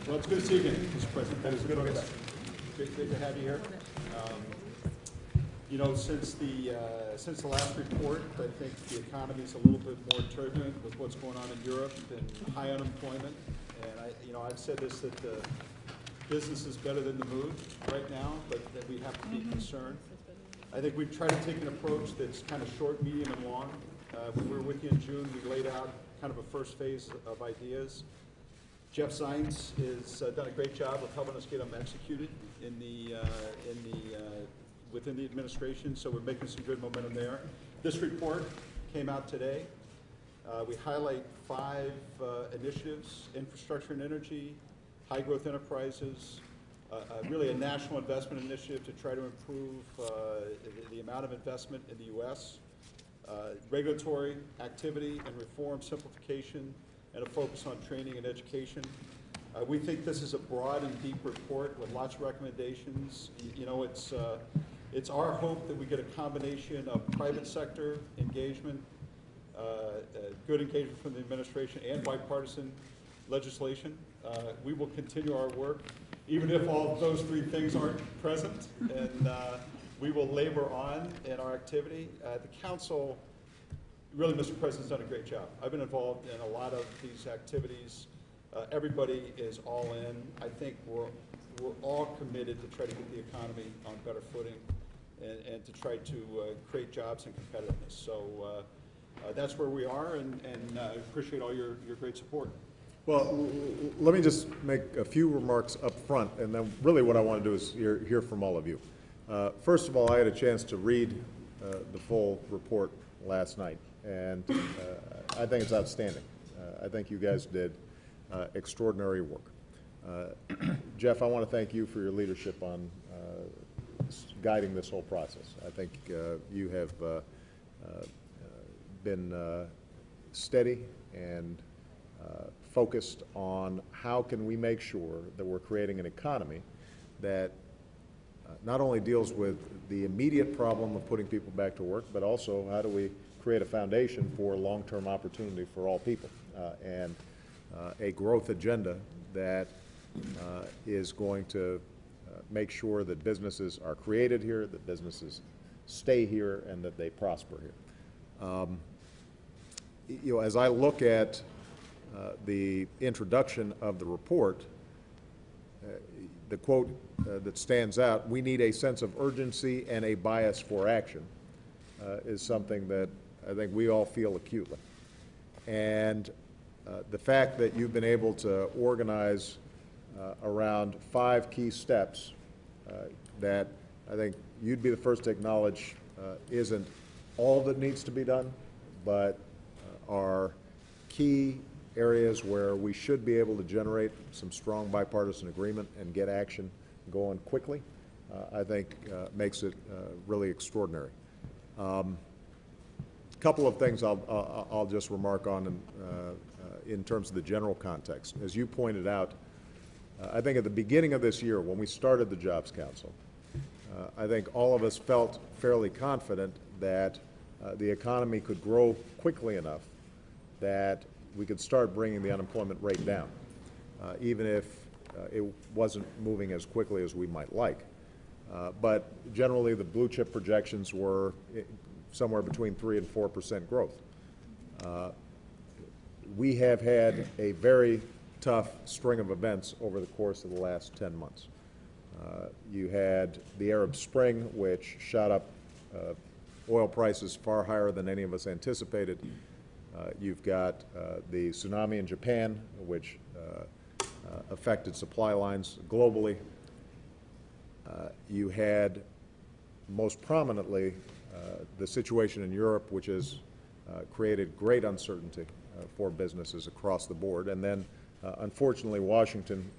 Well, it's good to see you again, Mr. President. That is good. Great to have you here. You know, since the last report, I think the economy is a little bit more turbulent with what's going on in Europe and high unemployment. And I've said this, that the business is better than the mood right now, but that we have to be concerned. I think we've tried to take an approach that's kind of short, medium, and long. When we were with you in June, we laid out kind of a first phase of ideas. Jeff Zients has done a great job of helping us get them executed within the administration, so we're making some good momentum there. This report came out today. We highlight 5 initiatives: infrastructure and energy, high growth enterprises, really a national investment initiative to try to improve the amount of investment in the U.S., regulatory activity and reform simplification, and a focus on training and education. We think this is a broad and deep report with lots of recommendations. You know, it's our hope that we get a combination of private sector engagement, good engagement from the administration, and bipartisan legislation. We will continue our work, even if all of those 3 things aren't present, and we will labor on in our activity. The Council, really, Mr. President's done a great job. I've been involved in a lot of these activities. Everybody is all in. I think we're all committed to try to get the economy on better footing and to try to create jobs and competitiveness. So that's where we are, and I appreciate all your great support. Well, let me just make a few remarks up front, and then really what I want to do is hear from all of you. First of all, I had a chance to read the full report last night, and I think it's outstanding. I think you guys did extraordinary work. Jeff, I want to thank you for your leadership on guiding this whole process. I think you have been steady and focused on how can we make sure that we're creating an economy that not only deals with the immediate problem of putting people back to work, but also how do we create a foundation for long-term opportunity for all people, and a growth agenda that is going to make sure that businesses are created here, that businesses stay here, and that they prosper here. You know, as I look at the introduction of the report, the quote that stands out, "We need a sense of urgency and a bias for action," is something that I think we all feel acutely. And the fact that you've been able to organize around 5 key steps that I think you'd be the first to acknowledge isn't all that needs to be done, but are key areas where we should be able to generate some strong bipartisan agreement and get action going quickly, I think makes it really extraordinary. A couple of things I'll just remark on in terms of the general context. As you pointed out, I think at the beginning of this year, when we started the Jobs Council, I think all of us felt fairly confident that the economy could grow quickly enough that we could start bringing the unemployment rate down, even if it wasn't moving as quickly as we might like. But generally, the blue chip projections were somewhere between 3% and 4% growth. We have had a very tough string of events over the course of the last 10 months. You had the Arab Spring, which shot up oil prices far higher than any of us anticipated. You've got the tsunami in Japan, which affected supply lines globally. You had, most prominently, the situation in Europe, which has created great uncertainty for businesses across the board. And then, unfortunately, Washington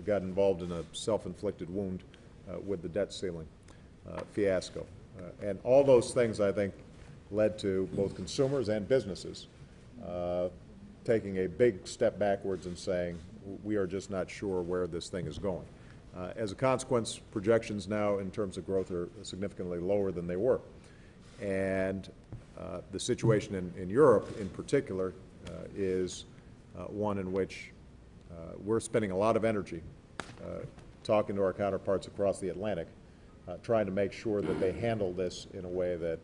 got involved in a self-inflicted wound with the debt ceiling fiasco. And all those things, I think, led to both consumers and businesses taking a big step backwards and saying, we are just not sure where this thing is going. As a consequence, projections now in terms of growth are significantly lower than they were. And the situation in Europe in particular is one in which we're spending a lot of energy talking to our counterparts across the Atlantic, trying to make sure that they handle this in a way that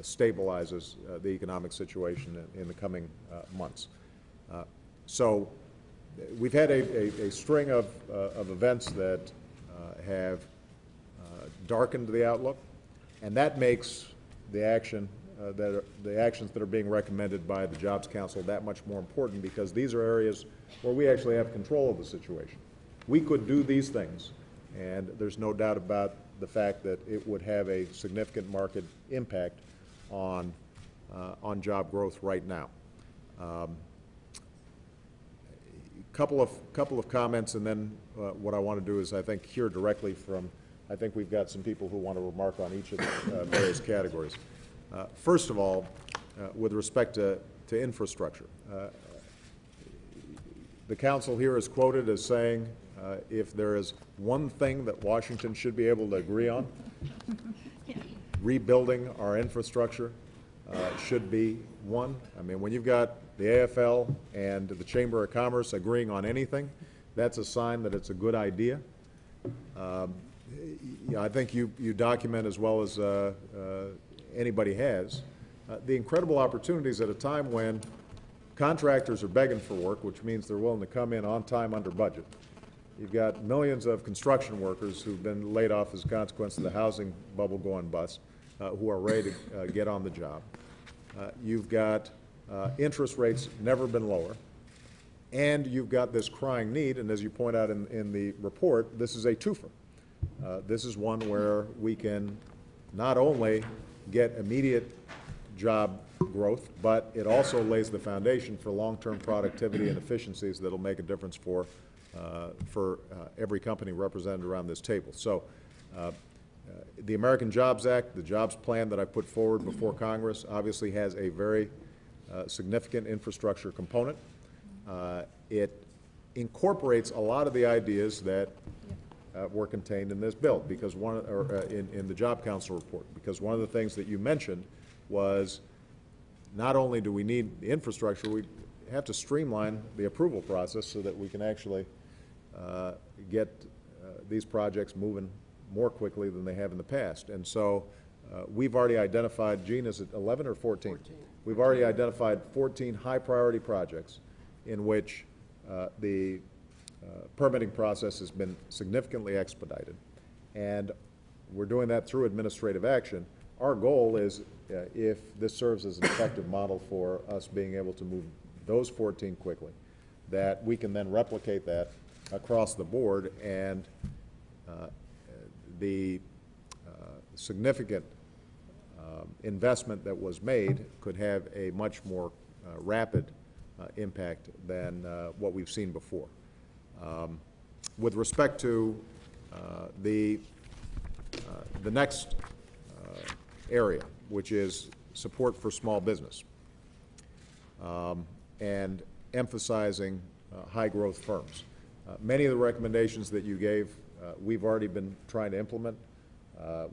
stabilizes the economic situation in the coming months. So we've had a string of events that have darkened the outlook, and that makes the actions that are being recommended by the Jobs Council that much more important, because these are areas where we actually have control of the situation. We could do these things, and there's no doubt about the fact that it would have a significant market impact on job growth right now. Couple of comments, and then what I want to do is, I think, hear directly from, I think we've got some people who want to remark on each of the various categories. First of all, with respect to infrastructure, the council here is quoted as saying, if there is one thing that Washington should be able to agree on, rebuilding our infrastructure should be one. I mean, when you've got the AFL and the Chamber of Commerce agreeing on anything, that's a sign that it's a good idea. Yeah, I think you document as well as anybody has the incredible opportunities at a time when contractors are begging for work, which means they're willing to come in on time under budget. You've got millions of construction workers who've been laid off as a consequence of the housing bubble going bust, who are ready to get on the job. You've got interest rates never been lower, and you've got this crying need, and as you point out in the report, this is a twofer. This is one where we can not only get immediate job growth, but it also lays the foundation for long-term productivity and efficiencies that'll make a difference for every company represented around this table. So the American Jobs Act, the jobs plan that I put forward before Congress, obviously has a very significant infrastructure component. It incorporates a lot of the ideas that were contained in this bill, because in the Job Council report, because one of the things that you mentioned was not only do we need the infrastructure, we have to streamline the approval process so that we can actually get these projects moving more quickly than they have in the past. And so we've already identified, Gene, is it 11 or 14? 14. We've already identified 14 high priority projects in which the permitting process has been significantly expedited. And we're doing that through administrative action. Our goal is, if this serves as an effective model for us being able to move those 14 quickly, that we can then replicate that across the board, and the significant investment that was made could have a much more rapid impact than what we've seen before. With respect to the next area, which is support for small business, and emphasizing high growth firms. Many of the recommendations that you gave, we've already been trying to implement.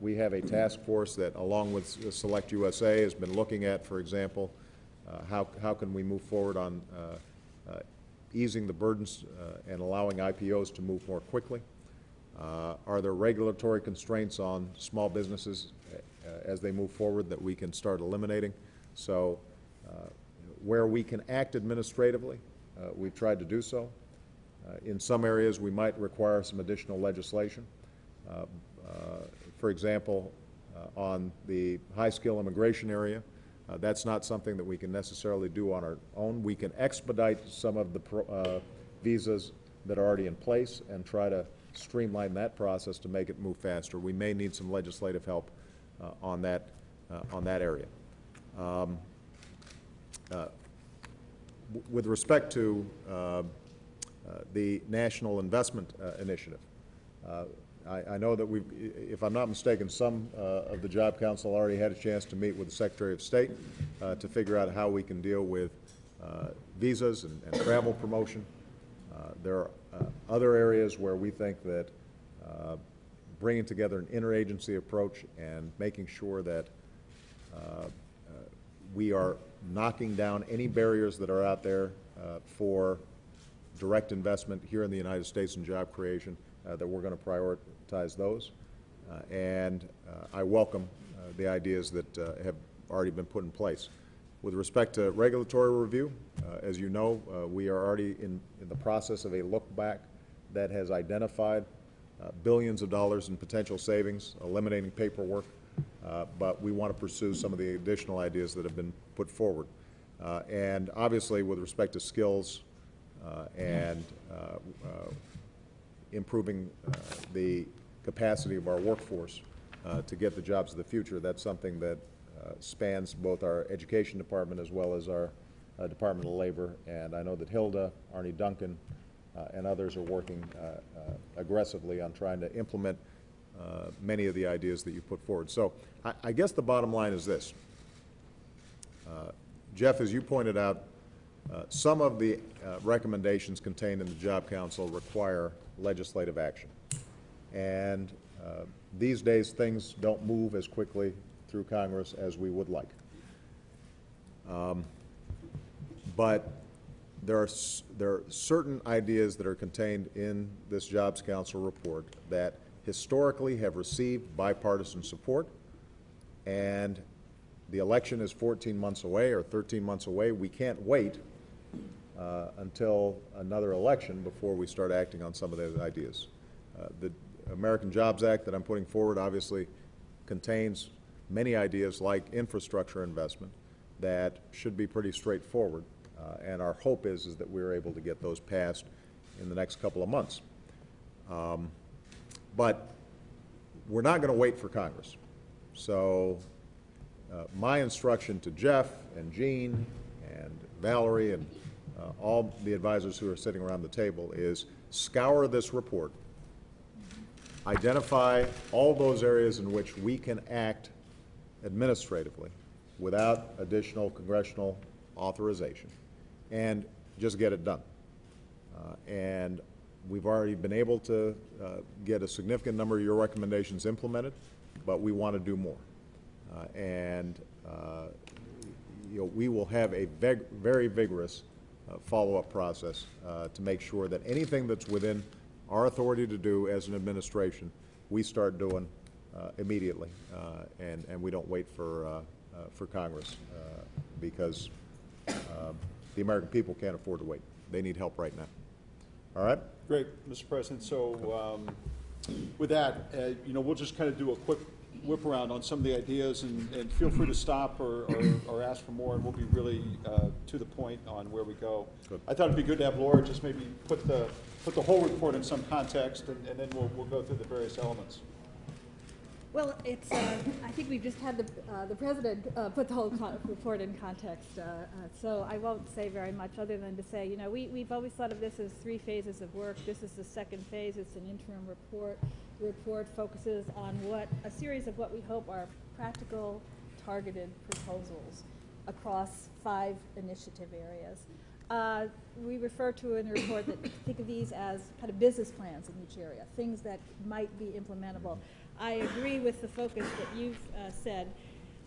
We have a task force that, along with Select USA, has been looking at, for example, how can we move forward on easing the burdens and allowing IPOs to move more quickly. Are there regulatory constraints on small businesses as they move forward that we can start eliminating? So where we can act administratively, we've tried to do so. In some areas, we might require some additional legislation. For example, on the high-skill immigration area, that's not something that we can necessarily do on our own. We can expedite some of the visas that are already in place and try to streamline that process to make it move faster. We may need some legislative help on that area. With respect to the National Investment Initiative, I know that we've, if I'm not mistaken, some of the Job Council already had a chance to meet with the Secretary of State to figure out how we can deal with visas and travel promotion. There are other areas where we think that bringing together an interagency approach and making sure that we are knocking down any barriers that are out there for direct investment here in the United States in job creation, that we're going to prioritize those. And I welcome the ideas that have already been put in place. With respect to regulatory review, as you know, we are already in the process of a look back that has identified billions of dollars in potential savings, eliminating paperwork, but we want to pursue some of the additional ideas that have been put forward. And obviously, with respect to skills and improving the capacity of our workforce to get the jobs of the future, that's something that spans both our education department as well as our Department of Labor. And I know that Hilda, Arnie Duncan, and others are working aggressively on trying to implement many of the ideas that you put forward. So I guess the bottom line is this. Jeff, as you pointed out, some of the recommendations contained in the Job Council require legislative action. And these days, things don't move as quickly through Congress as we would like. But there are certain ideas that are contained in this Jobs Council report that historically have received bipartisan support, and the election is 14 months away or 13 months away. We can't wait until another election before we start acting on some of those ideas. The American Jobs Act that I'm putting forward obviously contains many ideas like infrastructure investment that should be pretty straightforward, and our hope is that we're able to get those passed in the next couple of months. But we're not going to wait for Congress. So my instruction to Jeff and Jean and Valerie and all the advisors who are sitting around the table is scour this report, identify all those areas in which we can act administratively without additional congressional authorization, and just get it done. And we've already been able to get a significant number of your recommendations implemented, but we want to do more. We will have a very vigorous follow-up process to make sure that anything that's within our authority to do as an administration, we start doing immediately, and we don't wait for Congress because the American people can't afford to wait. They need help right now. All right? Great, Mr. President. So with that, we'll just kind of do a quick whip around on some of the ideas, and feel free to stop or ask for more, and we'll be really to the point on where we go. Good. I thought it'd be good to have Laura just maybe put the whole report in some context, and then we'll go through the various elements. Well, it's. I think we've just had the president put the whole report in context, so I won't say very much other than to say, we've always thought of this as 3 phases of work. This is the second phase. It's an interim report. The report focuses on a series of what we hope are practical, targeted proposals across 5 initiative areas. We refer to in the report that think of these as kind of business plans in each area, things that might be implementable. I agree with the focus that you've said,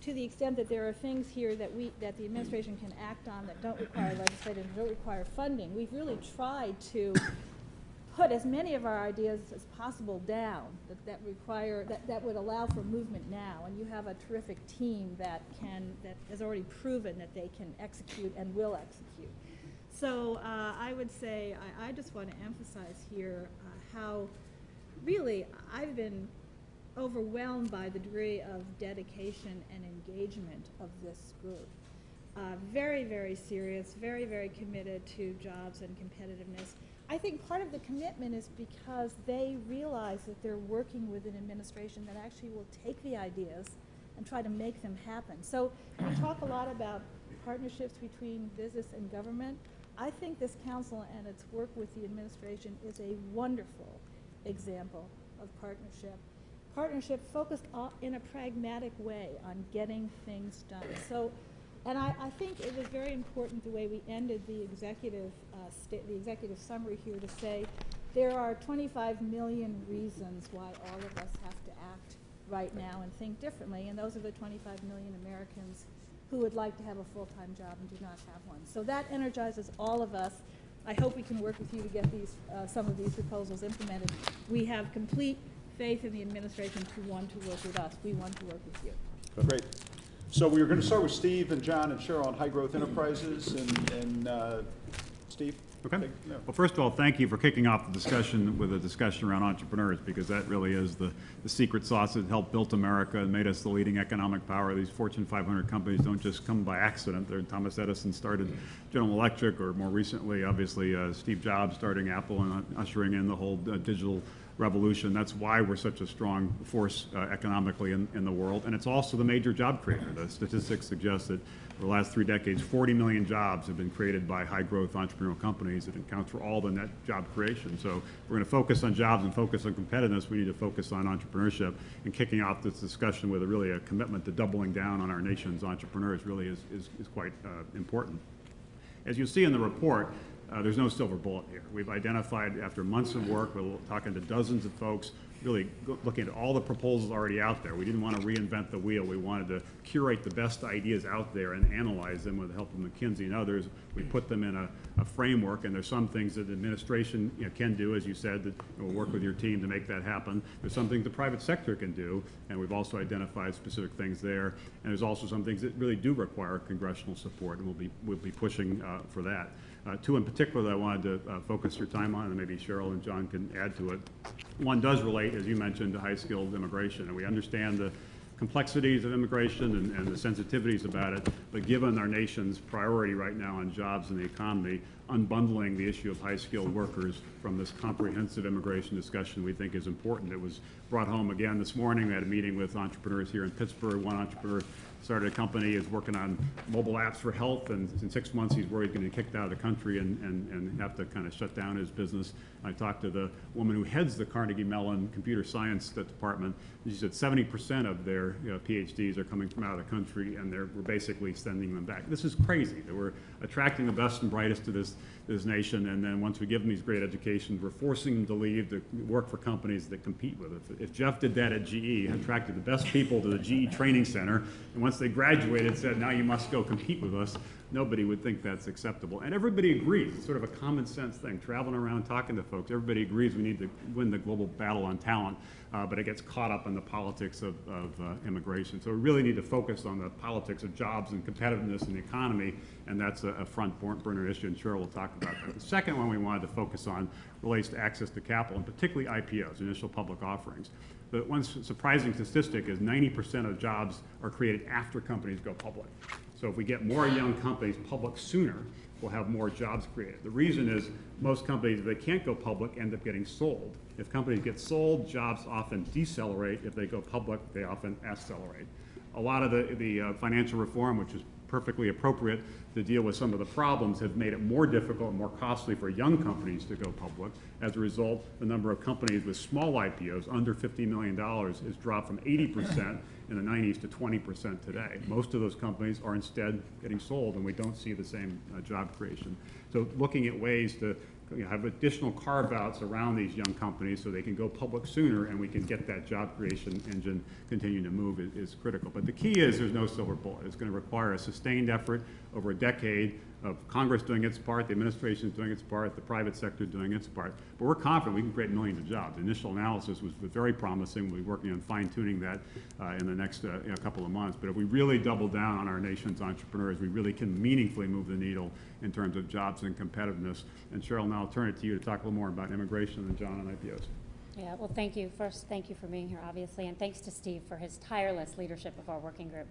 to the extent that there are things here that the administration can act on that don't require legislative, don't require funding. We've really tried to put as many of our ideas as possible down that would allow for movement now. And you have a terrific team that has already proven that they can execute and will execute. So I would say I just want to emphasize here how really I've been overwhelmed by the degree of dedication and engagement of this group. Very, very serious, very, very committed to jobs and competitiveness. I think part of the commitment is because they realize that they're working with an administration that actually will take the ideas and try to make them happen. So we talk a lot about partnerships between business and government. I think this council and its work with the administration is a wonderful example of partnership. Partnership focused in a pragmatic way on getting things done. So, and I think it was very important the way we ended the executive summary here to say there are 25 million reasons why all of us have to act right now and think differently, and those are the 25 million Americans who would like to have a full-time job and do not have one. So that energizes all of us. I hope we can work with you to get these, some of these proposals implemented. We have complete faith in the administration to want to work with us. We want to work with you. Great. So we were going to start with Steve and John and Cheryl on high growth enterprises, and Steve. Okay. Well, first of all, thank you for kicking off the discussion with a discussion around entrepreneurs, because that really is the secret sauce that helped build America and made us the leading economic power. These Fortune 500 companies don't just come by accident. Thomas Edison started General Electric, or more recently, obviously, Steve Jobs starting Apple and ushering in the whole digital revolution. That's why we're such a strong force economically in the world. And it's also the major job creator. The statistics suggest that for the last 3 decades, 40 million jobs have been created by high-growth entrepreneurial companies. It accounts for all the net job creation. So if we're going to focus on jobs and focus on competitiveness, we need to focus on entrepreneurship. And kicking off this discussion with a commitment to doubling down on our nation's entrepreneurs really is quite important. As you see in the report, there's no silver bullet here. We've identified, after months of work, we're talking to dozens of folks, really looking at all the proposals already out there. We didn't want to reinvent the wheel. We wanted to curate the best ideas out there and analyze them with the help of McKinsey and others. We put them in a framework, and there's some things that the administration can do, as you said, that we'll work with your team to make that happen. There's some things the private sector can do, and we've also identified specific things there. And there's also some things that really do require congressional support, and we'll be pushing for that. 2 in particular that I wanted to focus your time on, and maybe Cheryl and John can add to it. One does relate, as you mentioned, to high-skilled immigration, and we understand the complexities of immigration and the sensitivities about it, but given our nation's priority right now on jobs and the economy, unbundling the issue of high-skilled workers from this comprehensive immigration discussion we think is important. It was brought home again this morning. We had a meeting with entrepreneurs here in Pittsburgh. One entrepreneur started a company, is working on mobile apps for health, and in 6 months he's worried he's going to be kicked out of the country and have to kind of shut down his business. I talked to the woman who heads the Carnegie Mellon computer science department. She said 70% of their PhDs are coming from out of the country, and we're basically sending them back. This is crazy that we're attracting the best and brightest to this nation, and then once we give them these great educations, we're forcing them to leave to work for companies that compete with it. If Jeff did that at GE, attracted the best people to the GE training center, and once they graduated said, now you must go compete with us, nobody would think that's acceptable. And everybody agrees. It's sort of a common sense thing. Traveling around talking to folks, everybody agrees we need to win the global battle on talent, but it gets caught up in the politics of immigration. So we really need to focus on the politics of jobs and competitiveness in the economy, and that's a front burner issue, and Cheryl will talk about that. The second one we wanted to focus on relates to access to capital, and particularly IPOs, initial public offerings. But one surprising statistic is 90% of jobs are created after companies go public. So if we get more young companies public sooner, we'll have more jobs created. The reason is most companies, if they can't go public, end up getting sold. If companies get sold, jobs often decelerate. If they go public, they often accelerate. A lot of the financial reform, which is perfectly appropriate to deal with some of the problems, have made it more difficult and more costly for young companies to go public. As a result, the number of companies with small IPOs under $50 million has dropped from 80% in the 90s to 20% today. Most of those companies are instead getting sold, and we don't see the same job creation. So looking at ways to have additional carve-outs around these young companies so they can go public sooner and we can get that job creation engine continuing to move is critical. But the key is there's no silver bullet. It's going to require a sustained effort over a decade of Congress doing its part, the administration doing its part, the private sector doing its part. But we're confident we can create millions of jobs. The initial analysis was very promising. We'll be working on fine-tuning that in the next couple of months. But if we really double down on our nation's entrepreneurs, we really can meaningfully move the needle in terms of jobs and competitiveness. And Cheryl, now I'll turn it to you to talk a little more about immigration, and John on IPOs. Yeah, well, thank you. First, thank you for being here, obviously, and thanks to Steve for his tireless leadership of our working group.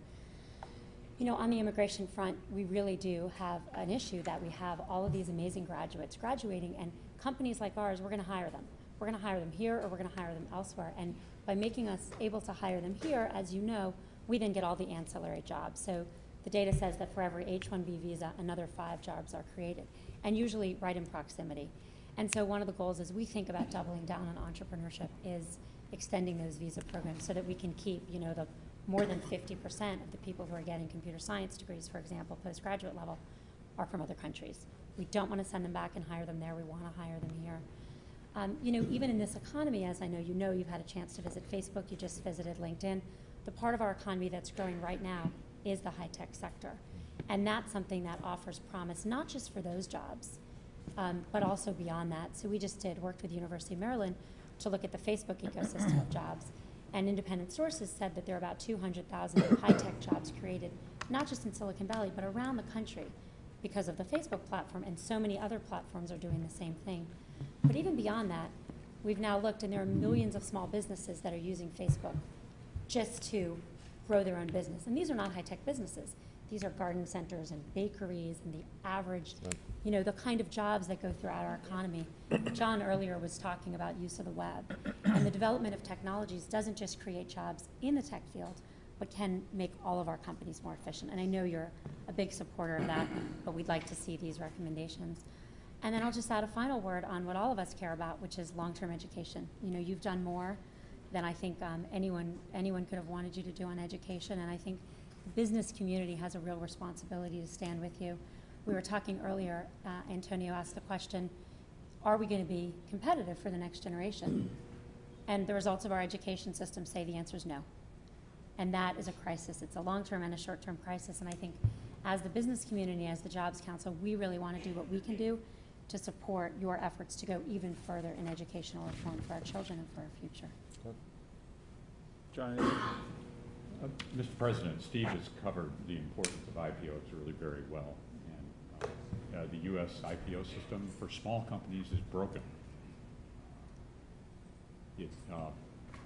You know, on the immigration front, we really do have an issue that we have all of these amazing graduates graduating, and companies like ours, we're going to hire them. We're going to hire them here, or we're going to hire them elsewhere. And by making us able to hire them here, as you know, we then get all the ancillary jobs. So the data says that for every H-1B visa, another 5 jobs are created, and usually right in proximity. And so one of the goals as we think about doubling down on entrepreneurship is extending those visa programs so that we can keep, you know, the more than 50% of the people who are getting computer science degrees, for example, postgraduate level, are from other countries. We don't want to send them back and hire them there. We want to hire them here. You know, even in this economy, as I know you've had a chance to visit Facebook, you just visited LinkedIn, the part of our economy that's growing right now is the high-tech sector. And that's something that offers promise, not just for those jobs, but also beyond that. So we just worked with the University of Maryland to look at the Facebook ecosystem of jobs. And independent sources said that there are about 200,000 high-tech jobs created, not just in Silicon Valley, but around the country because of the Facebook platform, and so many other platforms are doing the same thing. But even beyond that, we've now looked, and there are millions of small businesses that are using Facebook just to grow their own business. And these are not high-tech businesses. These are garden centers and bakeries and the average, you know, the kind of jobs that go throughout our economy. John earlier was talking about use of the web. And the development of technologies doesn't just create jobs in the tech field, but can make all of our companies more efficient. And I know you're a big supporter of that, but we'd like to see these recommendations. And then I'll just add a final word on what all of us care about, which is long-term education. You know, you've done more than I think anyone could have wanted you to do on education, and I think the business community has a real responsibility to stand with you. We were talking earlier, Antonio asked the question, are we going to be competitive for the next generation? And the results of our education system say the answer is no. And that is a crisis. It's a long-term and a short-term crisis, and I think as the business community, as the Jobs Council, we really want to do what we can do to support your efforts to go even further in educational reform for our children and for our future. John? Mr. President, Steve has covered the importance of IPOs really very well. And the U.S. IPO system for small companies is broken.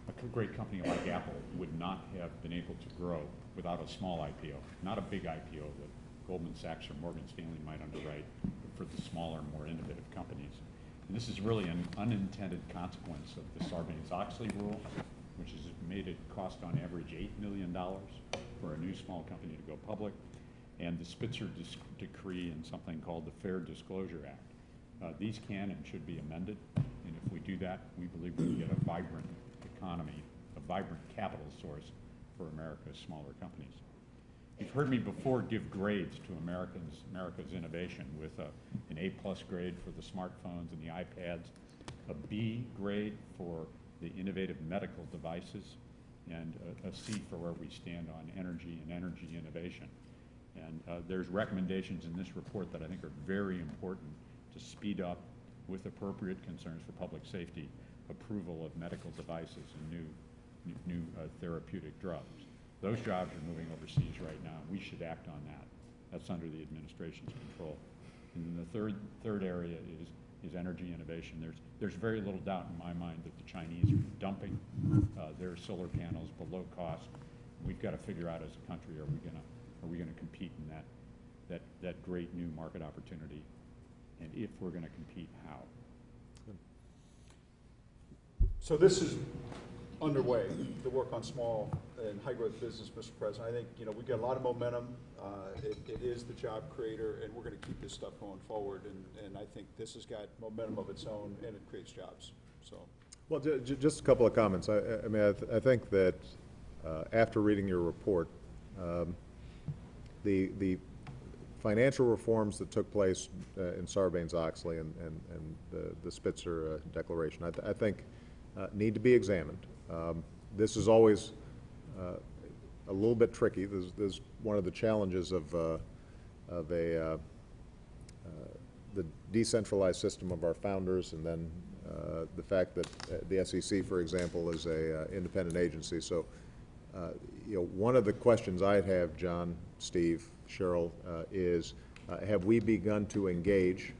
A great company like Apple would not have been able to grow without a small IPO, not a big IPO that Goldman Sachs or Morgan Stanley might underwrite, but for the smaller, more innovative companies. And this is really an unintended consequence of the Sarbanes-Oxley rule, which has made it cost on average $8 million for a new small company to go public, and the Spitzer decree and something called the Fair Disclosure Act. These can and should be amended, and if we do that, we believe we can get a vibrant economy, a vibrant capital source for America's smaller companies. You've heard me before give grades to America's innovation with an A+ grade for the smartphones and the iPads, a B grade for the innovative medical devices, and a C for where we stand on energy and energy innovation. And there's recommendations in this report that I think are very important to speed up, with appropriate concerns for public safety, approval of medical devices and new therapeutic drugs. Those jobs are moving overseas right now. We should act on that. That's under the administration's control. And then the third area is energy innovation. There's very little doubt in my mind that the Chinese are dumping their solar panels below cost. We've got to figure out as a country, are we gonna compete in that great new market opportunity? And if we're going to compete, how? So this is underway, the work on small and high-growth business, Mr. President. I think, you know, we've got a lot of momentum. It is the job creator, and we're going to keep this stuff going forward. And I think this has got momentum of its own, and it creates jobs. So, well, just a couple of comments. I mean, I think that after reading your report, the financial reforms that took place in Sarbanes-Oxley and the Spitzer Declaration, I think need to be examined. This is always a little bit tricky. There's one of the challenges of the decentralized system of our founders, and then the fact that the SEC, for example, is a independent agency. So, you know, one of the questions I'd have, John, Steve, Cheryl, is have we begun to engage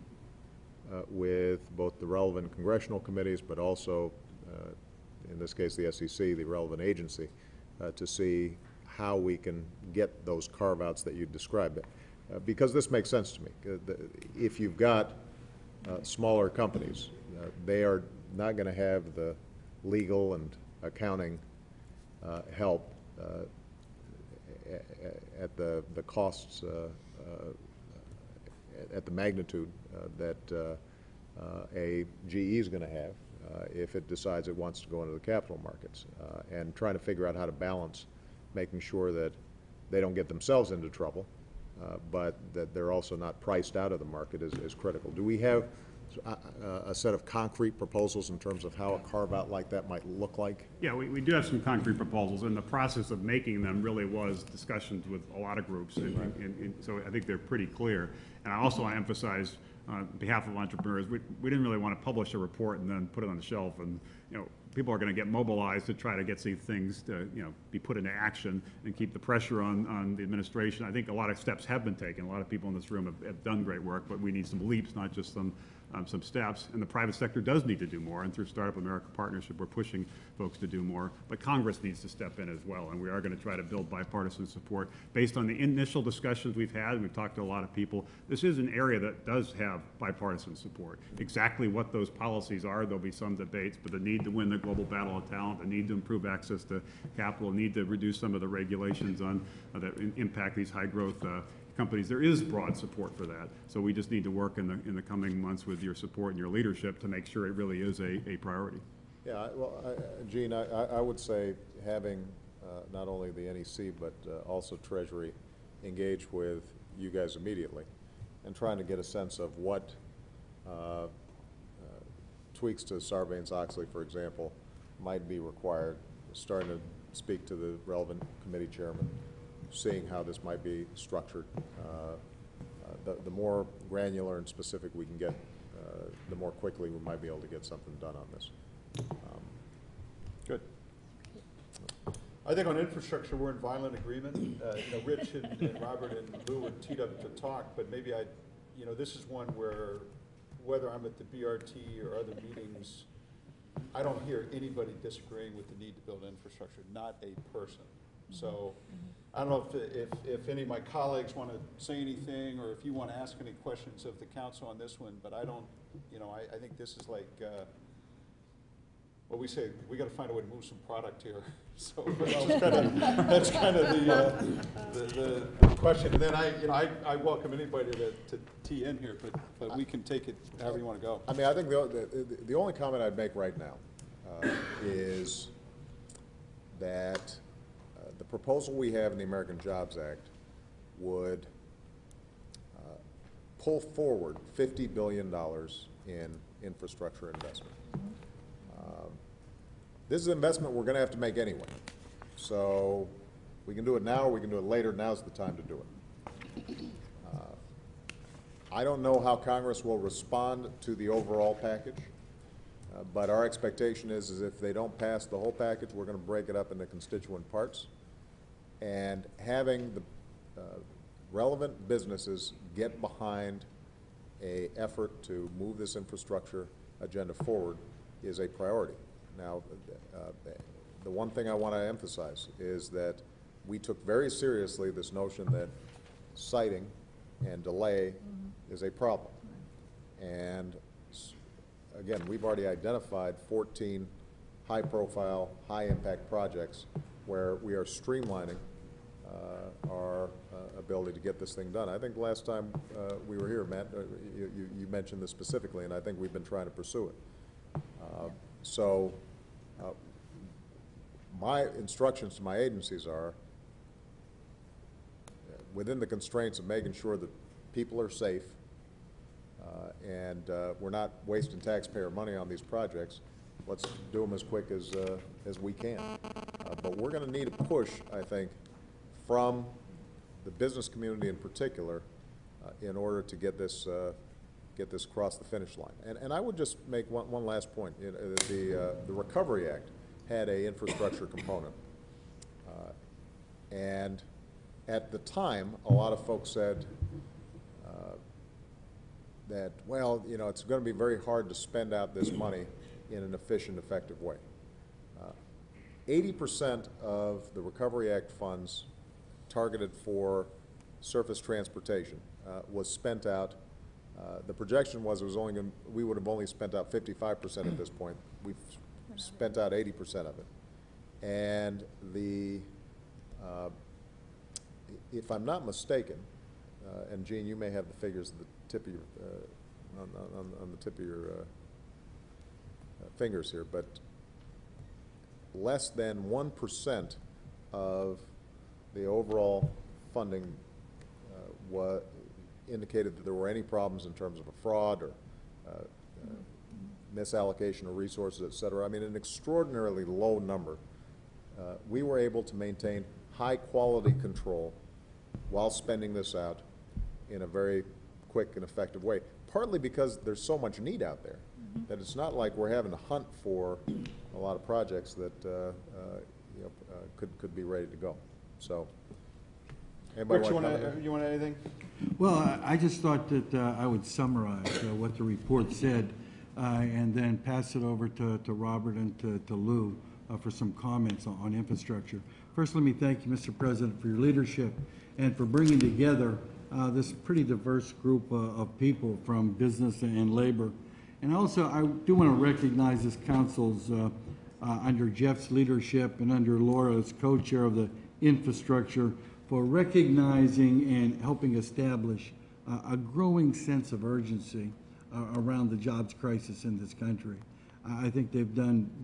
with both the relevant congressional committees, but also, in this case, the SEC, the relevant agency, to see how we can get those carve-outs that you described. Because this makes sense to me. If you've got smaller companies, they are not going to have the legal and accounting help at the costs, at the magnitude that a GE is going to have if it decides it wants to go into the capital markets, and trying to figure out how to balance making sure that they don't get themselves into trouble, but that they're also not priced out of the market is critical. Do we have a set of concrete proposals in terms of how a carve-out like that might look like? Yeah, we do have some concrete proposals, and the process of making them really was discussions with a lot of groups, and so I think they're pretty clear. And I also want to emphasize on behalf of entrepreneurs, we didn't really want to publish a report and then put it on the shelf, and people are going to get mobilized to try to get these things to be put into action and keep the pressure on the administration. I think a lot of steps have been taken. A lot of people in this room have done great work, but we need some leaps, not just some steps. And the private sector does need to do more, and through Startup America Partnership, we're pushing folks to do more. But Congress needs to step in as well, and we are going to try to build bipartisan support. Based on the initial discussions we've had, and we've talked to a lot of people, this is an area that does have bipartisan support. Exactly what those policies are, there'll be some debates, but the need to win the global battle of talent, the need to improve access to capital, the need to reduce some of the regulations on that impact these high growth companies, there is broad support for that. So we just need to work in the coming months with your support and your leadership to make sure it really is a priority. Yeah, Gene, I would say having not only the NEC but also Treasury engage with you guys immediately and trying to get a sense of what tweaks to Sarbanes-Oxley, for example, might be required, starting to speak to the relevant committee chairman, seeing how this might be structured. The more granular and specific we can get, the more quickly we might be able to get something done on this. Good. I think on infrastructure, we're in violent agreement. Rich and Robert and Lou were teed up to talk, but maybe this is one where, whether I'm at the BRT or other meetings, I don't hear anybody disagreeing with the need to build infrastructure, not a person. So I don't know if any of my colleagues want to say anything, or if you want to ask any questions of the council on this one, but I don't, I think this is like, well, we say we got to find a way to move some product here. So that's kind of the question. And then I welcome anybody to tee in here, but we can take it however you want to go. I mean, I think the only comment I'd make right now is that the proposal we have in the American Jobs Act would pull forward $50 billion in infrastructure investment. This is an investment we're going to have to make anyway. So we can do it now or we can do it later. Now's the time to do it. I don't know how Congress will respond to the overall package, but our expectation is if they don't pass the whole package, we're going to break it up into constituent parts. And having the relevant businesses get behind an effort to move this infrastructure agenda forward is a priority. Now, the one thing I want to emphasize is that we took very seriously this notion that citing and delay is a problem. And again, we've already identified 14 high-profile, high-impact projects where we are streamlining our ability to get this thing done. I think last time we were here, Matt, you mentioned this specifically, and I think we've been trying to pursue it. My instructions to my agencies are, within the constraints of making sure that people are safe and we're not wasting taxpayer money on these projects, let's do them as quick as we can. But we're going to need a push, I think, from the business community in particular in order to get this across the finish line. And I would just make one last point. The Recovery Act had an infrastructure component. And at the time, a lot of folks said that, well, it's going to be very hard to spend out this money in an efficient, effective way. 80% of the Recovery Act funds targeted for surface transportation was spent out. The projection was we would have only spent out 55% at this point. We've spent out 80% of it. And if I'm not mistaken, and Gene, you may have the figures at the tip of your, on the tip of your fingers here, but less than 1% of the overall funding indicated that there were any problems in terms of a fraud or misallocation of resources, et cetera. I mean, an extraordinarily low number. We were able to maintain high quality control while spending this out in a very quick and effective way. partly because there's so much need out there that it's not like we're having to hunt for a lot of projects that could be ready to go. So, anybody Rich, want to comment? you want anything? Well, I just thought that I would summarize what the report said and then pass it over to Robert and to Lou for some comments on infrastructure. First, let me thank you, Mr. President, for your leadership and for bringing together this pretty diverse group of people from business and labor. And also, I do want to recognize this council's, under Jeff's leadership and under Laura as co-chair of the infrastructure, for recognizing and helping establish a growing sense of urgency around the jobs crisis in this country. I think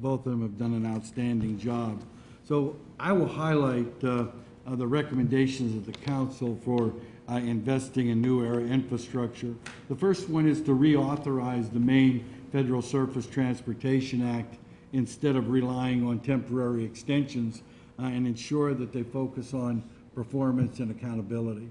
both of them have done an outstanding job. So I will highlight the recommendations of the council for investing in new area infrastructure. The first one is to reauthorize the main Federal Surface Transportation Act instead of relying on temporary extensions and ensure that they focus on performance and accountability.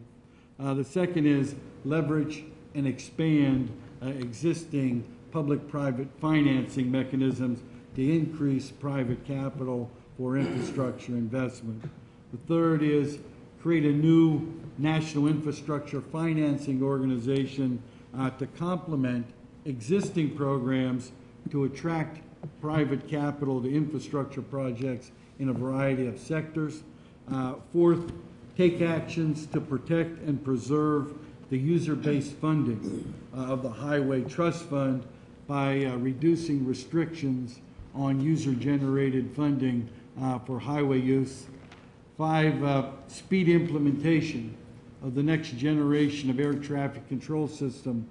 The second is leverage and expand existing public-private financing mechanisms to increase private capital for infrastructure investment. The third is create a new national infrastructure financing organization to complement existing programs to attract private capital to infrastructure projects in a variety of sectors. Fourth, take actions to protect and preserve the user-based funding of the Highway Trust Fund by reducing restrictions on user-generated funding for highway use. 5, speed implementation of the next generation of air traffic control system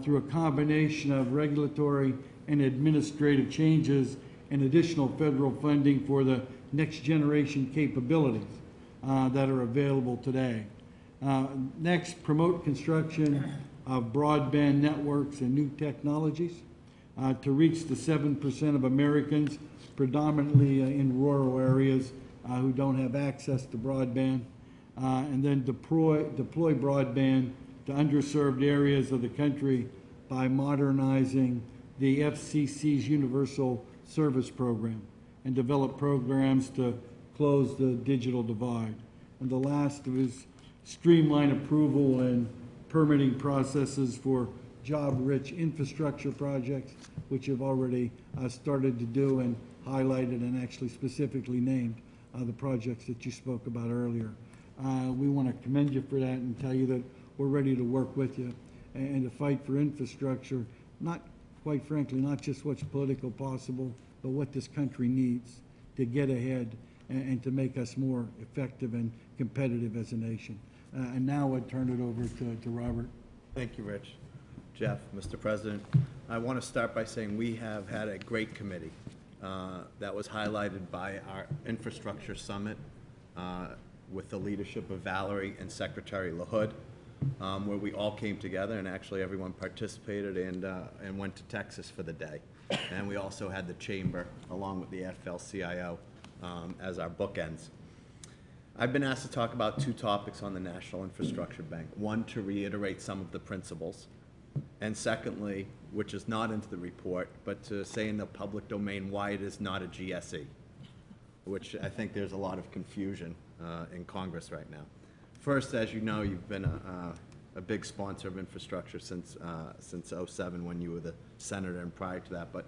through a combination of regulatory and administrative changes and additional federal funding for the next generation capabilities that are available today. Next, promote construction of broadband networks and new technologies to reach the 7% of Americans, predominantly in rural areas, who don't have access to broadband, and then deploy broadband to underserved areas of the country by modernizing the FCC's Universal Service Program and develop programs to close the digital divide. And the last is streamline approval and permitting processes for job-rich infrastructure projects, which have already started to do and highlighted and actually specifically named the projects that you spoke about earlier. We want to commend you for that and tell you that we're ready to work with you and to fight for infrastructure, not, quite frankly, not just what's politically possible, but what this country needs to get ahead and to make us more effective and competitive as a nation. And now I'd turn it over to Robert. Thank you, Rich. Jeff, Mr. President, I want to start by saying we have had a great committee that was highlighted by our infrastructure summit with the leadership of Valerie and Secretary LaHood, where we all came together and actually everyone participated and went to Texas for the day. And we also had the chamber along with the AFL-CIO as our bookends. I've been asked to talk about 2 topics on the National Infrastructure Bank. One, to reiterate some of the principles, and secondly, which is not into the report, but to say in the public domain why it is not a GSE, which I think there's a lot of confusion in Congress right now. First, as you know, you've been a big sponsor of infrastructure since '07 when you were the senator and prior to that, but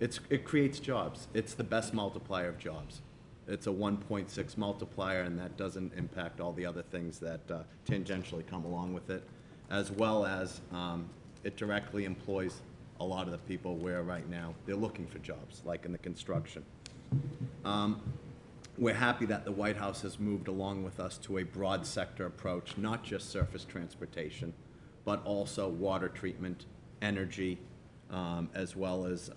it creates jobs. It's the best multiplier of jobs. It's a 1.6 multiplier, and that doesn't impact all the other things that tangentially come along with it, as well as it directly employs a lot of the people where right now they're looking for jobs, like in the construction. We're happy that the White House has moved along with us to a broad sector approach, not just surface transportation, but also water treatment, energy, as well as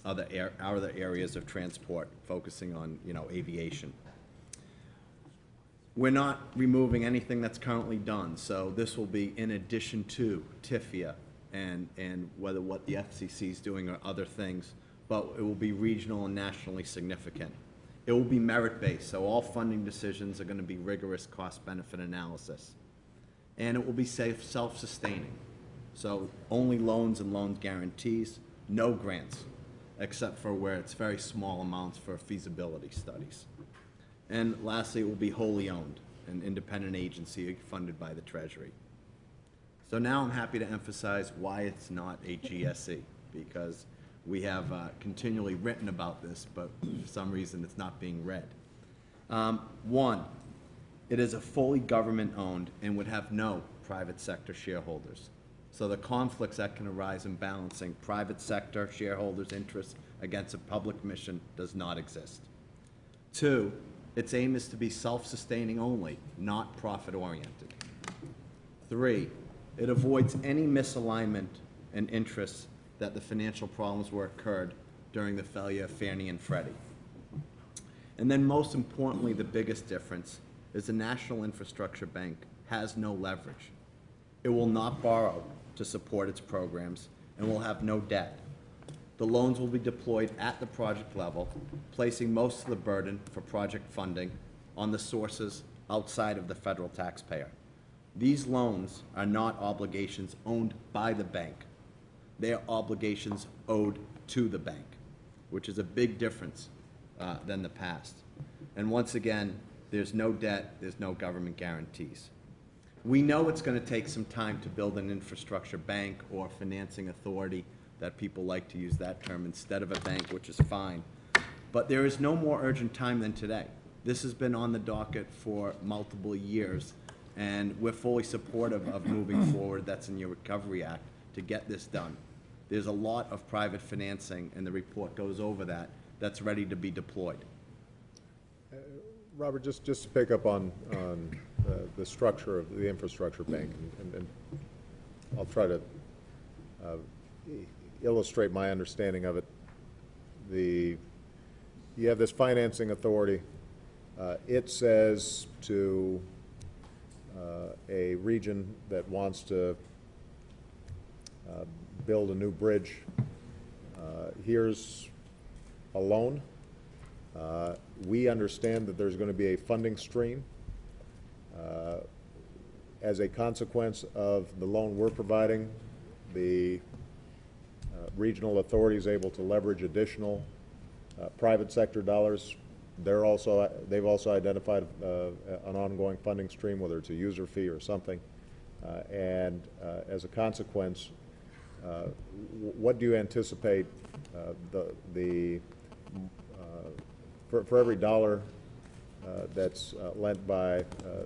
other areas of transport, focusing on, aviation. We're not removing anything that's currently done, so this will be in addition to TIFIA and whether what the FCC is doing or other things, but it will be regional and nationally significant. It will be merit-based, so all funding decisions are going to be rigorous cost-benefit analysis. And it will be self-sustaining. So only loans and loan guarantees, no grants, except for where it's very small amounts for feasibility studies. And lastly, it will be wholly owned, an independent agency funded by the Treasury. So now I'm happy to emphasize why it's not a GSE, because we have continually written about this, but for some reason it's not being read. One, it is a fully government-owned and would have no private sector shareholders. So the conflicts that can arise in balancing private sector shareholders' interests against a public mission does not exist. Two, its aim is to be self-sustaining only, not profit-oriented. Three, it avoids any misalignment and interests that the financial problems were occurred during the failure of Fannie and Freddie. And then most importantly, the biggest difference is the National Infrastructure Bank has no leverage. It will not borrow to support its programs and will have no debt. The loans will be deployed at the project level, placing most of the burden for project funding on the sources outside of the federal taxpayer. These loans are not obligations owned by the bank. They are obligations owed to the bank, which is a big difference than the past. And once again, there's no debt, there's no government guarantees. We know it's going to take some time to build an infrastructure bank or financing authority, that people like to use that term instead of a bank, which is fine. But there is no more urgent time than today. This has been on the docket for multiple years, and we're fully supportive of moving forward. That's in your Recovery Act to get this done. There's a lot of private financing, and the report goes over that, that's ready to be deployed. Robert, just to pick up on the structure of the infrastructure bank, and I'll try to illustrate my understanding of it. You have this financing authority. It says to a region that wants to build a new bridge, here's a loan. We understand that there's going to be a funding stream as a consequence of the loan we're providing. The regional authority is able to leverage additional private sector dollars. They've also identified an ongoing funding stream, whether it's a user fee or something. And as a consequence, what do you anticipate for every dollar that's lent by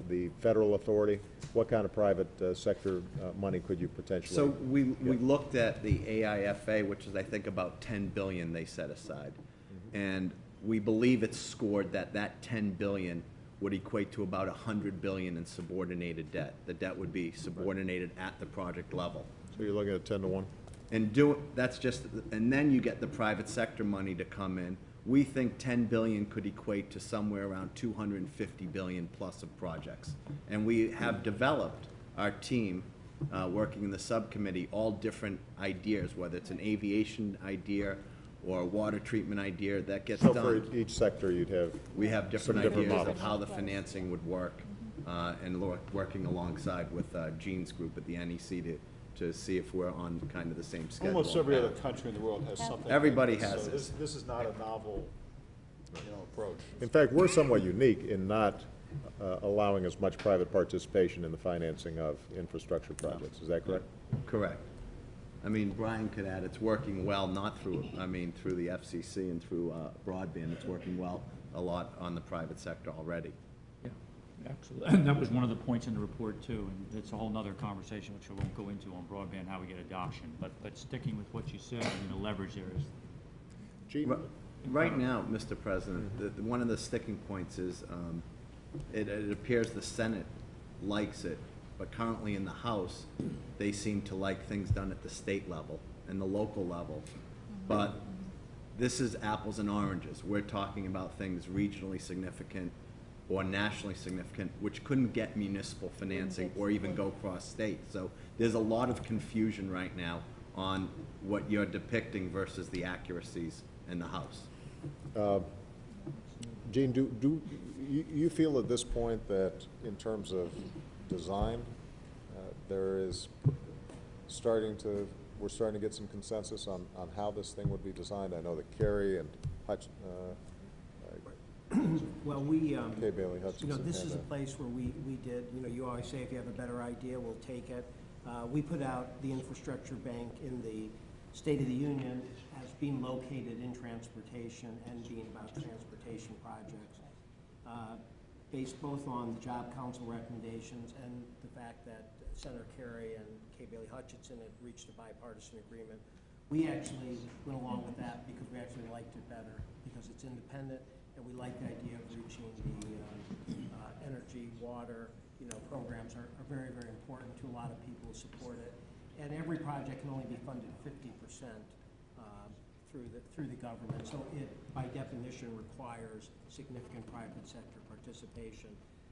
the federal authority, what kind of private sector money could you potentially So we looked at the AIFA, which is I think about $10 billion they set aside. Mm-hmm. And we believe it's scored that $10 billion would equate to about $100 billion in subordinated debt. The debt would be subordinated at the project level. So you're looking at 10 to 1? And then you get the private sector money to come in. We think 10 billion could equate to somewhere around 250 billion plus of projects. And we have developed our team, working in the subcommittee, all different ideas, whether it's an aviation idea or a water treatment idea that gets done. So for each sector we have different ideas models of how the financing would work, and working alongside with Gene's group at the NEC to see if we're on kind of the same schedule. Almost every other country in the world has something. Everybody like this. has So this. This is not a novel, approach. In fact, we're somewhat unique in not allowing as much private participation in the financing of infrastructure projects. Is that correct? Correct. I mean, Brian could add, it's working well, not through, through the FCC and through broadband. It's working well a lot on the private sector already. Yeah, absolutely. And that was one of the points in the report too, and it's a whole nother conversation which I won't go into on broadband, how we get adoption. But sticking with what you said, the leverage there is. Gene? Right now, Mr. President, one of the sticking points is it appears the Senate likes it, but currently in the House, they seem to like things done at the state level and the local level. But this is apples and oranges. We're talking about things regionally significant or nationally significant, which couldn't get municipal financing or even go cross-state. So there's a lot of confusion right now on what you're depicting versus the accuracies in the House. Gene, do you feel at this point that in terms of design, there is we're starting to get some consensus on how this thing would be designed. I know that Kerry and Hutch, Well, we, Kay Bailey Hutchinson. you know, this had is a that. place where we did, you know, you always say if you have a better idea, we'll take it. We put out the infrastructure bank in the State of the Union as being located in transportation and being about transportation projects. Based both on the Job Council recommendations and the fact that Senator Kerry and Kay Bailey Hutchinson had reached a bipartisan agreement, we actually went along with that because we actually liked it better, because it's independent, and we like the idea of reaching the energy, water, you know, programs are very, very important to a lot of people who support it. And every project can only be funded 50% through the government, so it, by definition, requires significant private sector participation.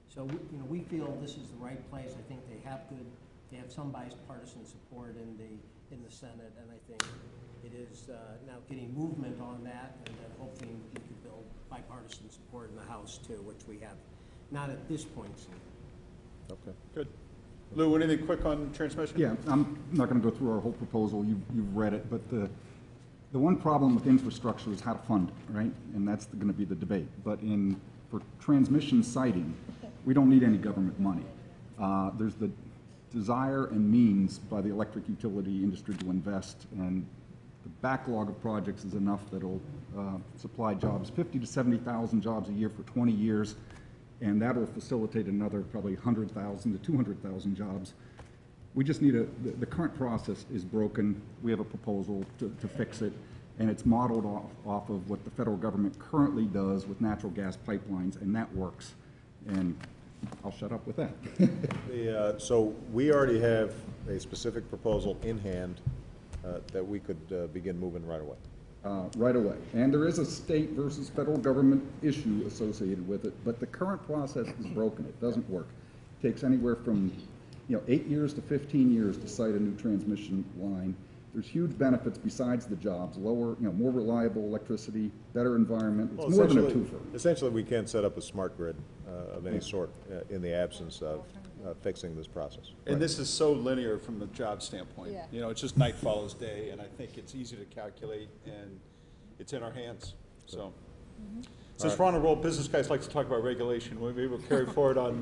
So, you know, we feel this is the right place. I think they have some bipartisan support in the Senate, and I think it is now getting movement on that, and then hopefully we can build bipartisan support in the House too, which we have not at this point seen. Okay. Good. Lou, anything quick on transmission? Yeah, I'm not going to go through our whole proposal. You've read it, but the one problem with infrastructure is how to fund it, right? And that's going to be the debate. But for transmission siting, we don't need any government money. There's the desire and means by the electric utility industry to invest, and the backlog of projects is enough that'll supply jobs, 50 to 70,000 jobs a year for 20 years, and that will facilitate another probably 100,000 to 200,000 jobs. We just need the current process is broken. We have a proposal to fix it, and it's modeled off of what the federal government currently does with natural gas pipelines, and that works. And I'll shut up with that. So we already have a specific proposal in hand that we could begin moving right away. Right away. And there is a state versus federal government issue associated with it, but the current process is broken. It doesn't work. It takes anywhere from 8 years to 15 years to site a new transmission line. There's huge benefits besides the jobs, lower, more reliable electricity, better environment. It's more than a twofer. Essentially, we can't set up a smart grid of any sort in the absence of fixing this process. And this is so linear from the job standpoint. Yeah. You know, it's just night follows day, and I think it's easy to calculate, and it's in our hands, so. Since we're on a roll, business guys like to talk about regulation. Maybe we'll carry forward on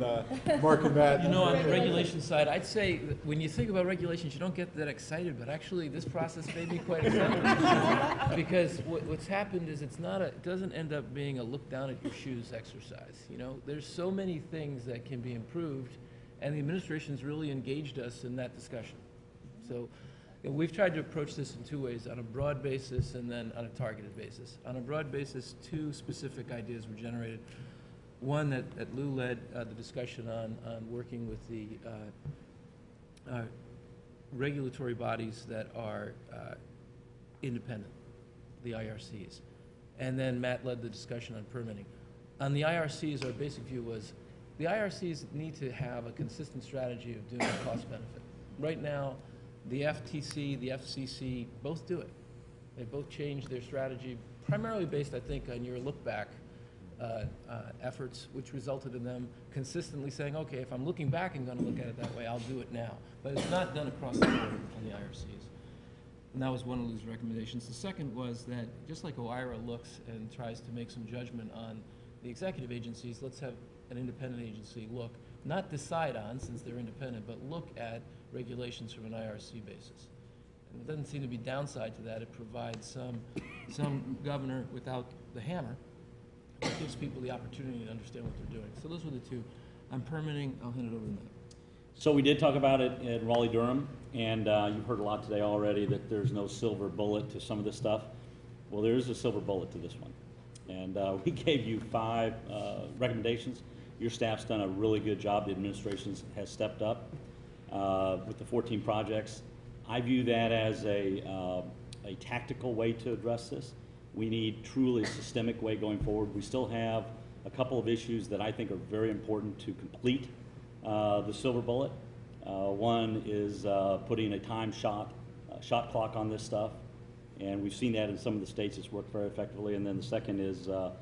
Mark and Matt. You know, on the regulation side, I'd say that when you think about regulations, you don't get that excited, but actually this process made me quite excited. Because what's happened is it doesn't end up being a look down at your shoes exercise. You know, there's so many things that can be improved, and the administration's really engaged us in that discussion. So we've tried to approach this in two ways, on a broad basis and then on a targeted basis. On a broad basis, two specific ideas were generated. One that Lou led the discussion on working with the regulatory bodies that are independent, the IRCs. And then Matt led the discussion on permitting. On the IRCs, our basic view was the IRCs need to have a consistent strategy of doing a cost benefit. Right now, the FTC, the FCC, both do it. They both change their strategy, primarily based, I think, on your look-back efforts, which resulted in them consistently saying, okay, if I'm looking back and going to look at it that way, I'll do it now. But it's not done across the board on the IRCs. And that was one of Lou's recommendations. The second was that just like OIRA looks and tries to make some judgment on the executive agencies, let's have an independent agency look, not decide on, since they're independent, but look at regulations from an IRC basis. And there doesn't seem to be downside to that. It provides some governor without the hammer, but gives people the opportunity to understand what they're doing. So those were the two. On permitting, I'll hand it over to Matt. So we did talk about it at Raleigh-Durham, and you've heard a lot today already that there's no silver bullet to some of this stuff. Well, there is a silver bullet to this one. And we gave you 5 recommendations. Your staff's done a really good job. The administration has stepped up with the 14 projects. I view that as a tactical way to address this. We need truly a systemic way going forward. We still have a couple of issues that I think are very important to complete the silver bullet. One is putting a time shot clock on this stuff, and we've seen that in some of the states. It's worked very effectively. And then the second is a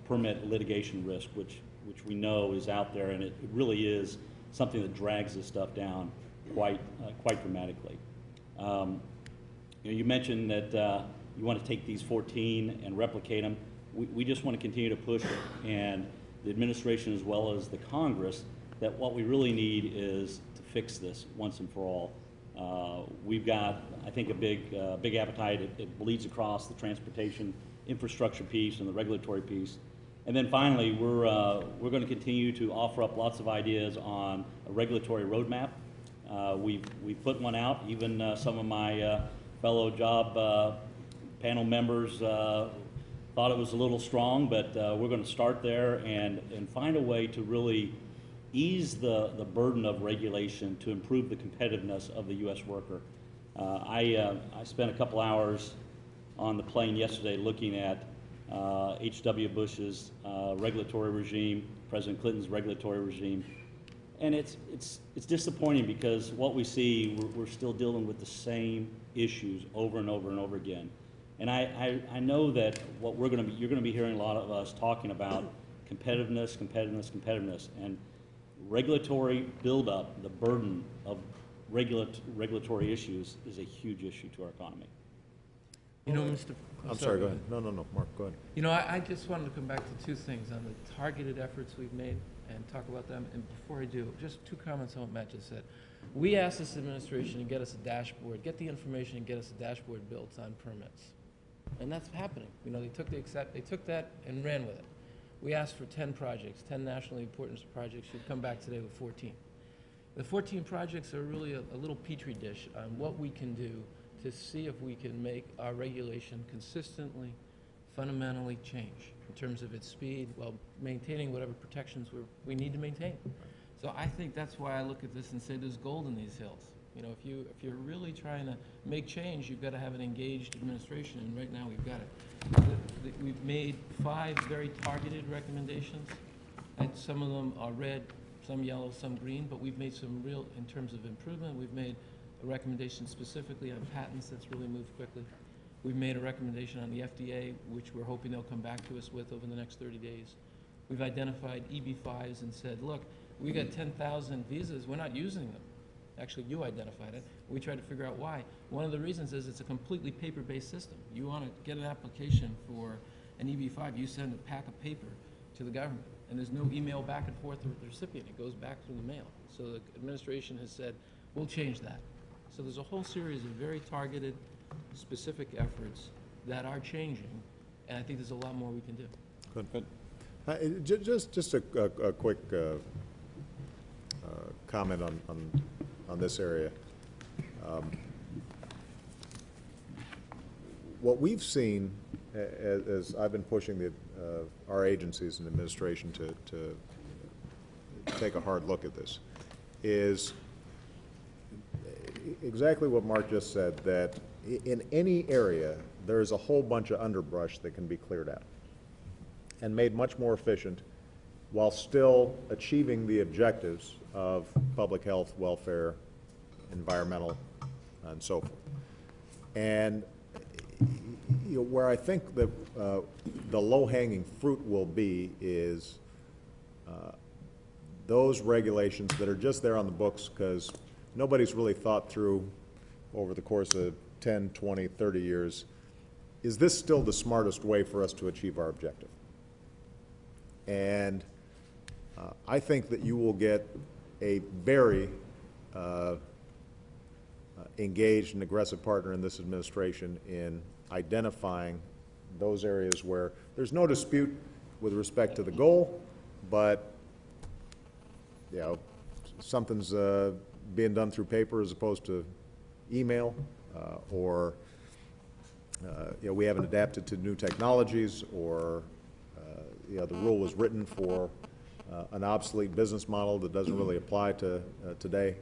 permit litigation risk, which we know is out there, and it really is something that drags this stuff down quite dramatically. You mentioned that you want to take these 14 and replicate them. We just want to continue to push it, and the administration as well as the Congress, that what we really need is to fix this once and for all. We've got, I think, a big appetite. It bleeds across the transportation infrastructure piece and the regulatory piece. And then finally, we're going to continue to offer up lots of ideas on a regulatory roadmap. We've put one out. Even some of my fellow job panel members thought it was a little strong, but we're going to start there and find a way to really ease the burden of regulation to improve the competitiveness of the U.S. worker. I spent a couple hours on the plane yesterday looking at H.W. Bush's regulatory regime, President Clinton's regulatory regime, and it's disappointing because what we see, we're still dealing with the same issues over and over and over again. And I know that what you're going to be hearing a lot of us talking about competitiveness, and regulatory buildup, the burden of regulatory issues is a huge issue to our economy. You know, Mr. I'm sorry, go ahead. No, Mark, go ahead. You know, I just wanted to come back to two things on the targeted efforts we've made and talk about them. And before I do, just two comments on what Matt just said. We asked this administration to get us a dashboard, get the information and get us a dashboard built on permits. And that's happening. You know, they took that and ran with it. We asked for 10 projects, 10 nationally important projects. Should come back today with 14. The 14 projects are really a little petri dish on what we can do to see if we can make our regulation consistently, fundamentally change in terms of its speed while maintaining whatever protections we need to maintain. So I think that's why I look at this and say there's gold in these hills. You know, if you're really trying to make change, you've got to have an engaged administration, and right now we've got it. We've made 5 very targeted recommendations, and some of them are red, some yellow, some green, but we've made some real, in terms of improvement, we've made a recommendation specifically on patents that's really moved quickly. We've made a recommendation on the FDA, which we're hoping they'll come back to us with over the next 30 days. We've identified EB-5s and said, look, we got 10,000 visas, we're not using them. Actually, you identified it. We tried to figure out why. One of the reasons is it's a completely paper-based system. You want to get an application for an EB-5, you send a pack of paper to the government, and there's no email back and forth with the recipient. It goes back through the mail. So the administration has said, we'll change that. So there's a whole series of very targeted, specific efforts that are changing, and I think there's a lot more we can do. Good. Just a quick comment on this area. What we've seen, as I've been pushing our agencies and administration to take a hard look at this, is exactly what Mark just said, that in any area, there's a whole bunch of underbrush that can be cleared out and made much more efficient while still achieving the objectives of public health, welfare, environmental, and so forth. And where I think the low-hanging fruit will be is those regulations that are just there on the books because nobody's really thought through over the course of 10, 20, 30 years, is this still the smartest way for us to achieve our objective? And I think that you will get a very engaged and aggressive partner in this administration in identifying those areas where there's no dispute with respect to the goal, but you know, something's being done through paper as opposed to email, or you know, we haven't adapted to new technologies, or you know, the rule was written for an obsolete business model that doesn't really apply to today.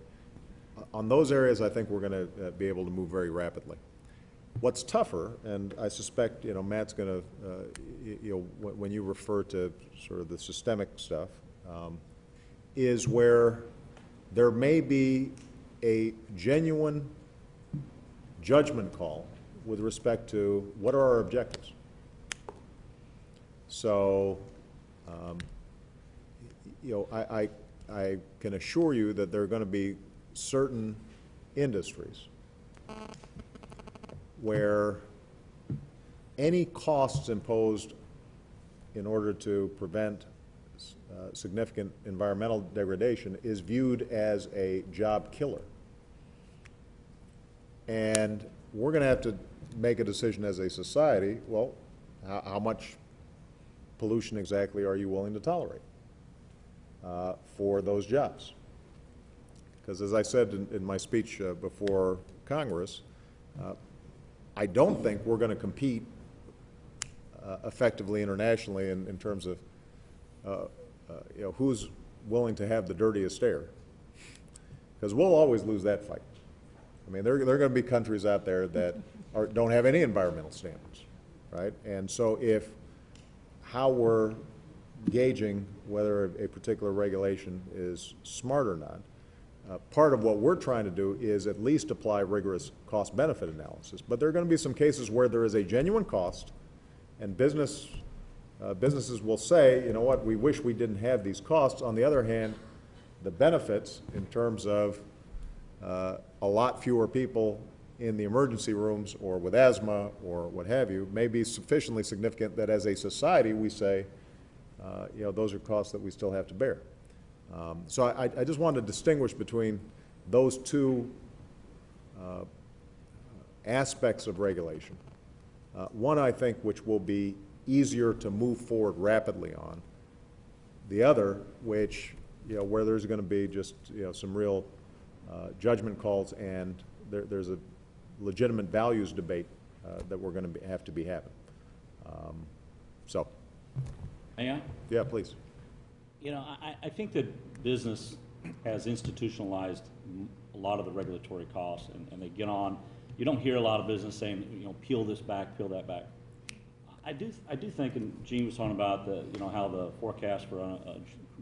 On those areas, I think we're going to be able to move very rapidly. What's tougher, and I suspect, you know, Matt's going to, you know, when you refer to sort of the systemic stuff, is where there may be a genuine judgment call with respect to what are our objectives. So, you know, I can assure you that there are going to be certain industries where any costs imposed in order to prevent significant environmental degradation is viewed as a job killer. And we're going to have to make a decision as a society, well, how much pollution exactly are you willing to tolerate for those jobs? Because as I said in my speech before Congress, I don't think we're going to compete effectively internationally in terms of who's willing to have the dirtiest air, because we'll always lose that fight. I mean, there are going to be countries out there that don't have any environmental standards, right? And so if how we're gauging whether a particular regulation is smart or not, part of what we're trying to do is at least apply rigorous cost-benefit analysis. But there are going to be some cases where there is a genuine cost, and businesses will say, you know what, we wish we didn't have these costs. On the other hand, the benefits in terms of a lot fewer people in the emergency rooms or with asthma or what have you may be sufficiently significant that as a society we say, those are costs that we still have to bear. So I just wanted to distinguish between those two aspects of regulation. One, I think, which will be easier to move forward rapidly on. The other, which, where there's going to be just, some real judgment calls, and there's a legitimate values debate that we're going to have to be having. So. May I? Yeah, please. I think that business has institutionalized a lot of the regulatory costs, and they get on. You don't hear a lot of business saying, peel this back, peel that back. I do think, and Gene was talking about how the forecast for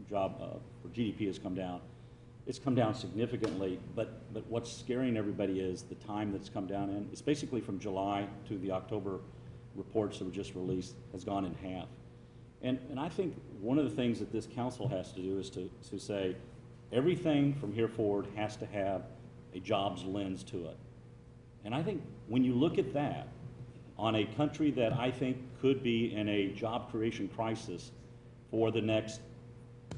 for GDP has come down. It's come down significantly, but what's scaring everybody is the time that's come down in. It's basically from July to the October reports that were just released has gone in half. And I think one of the things that this council has to do is to say everything from here forward has to have a jobs lens to it. And I think when you look at that on a country that I think could be in a job creation crisis for the next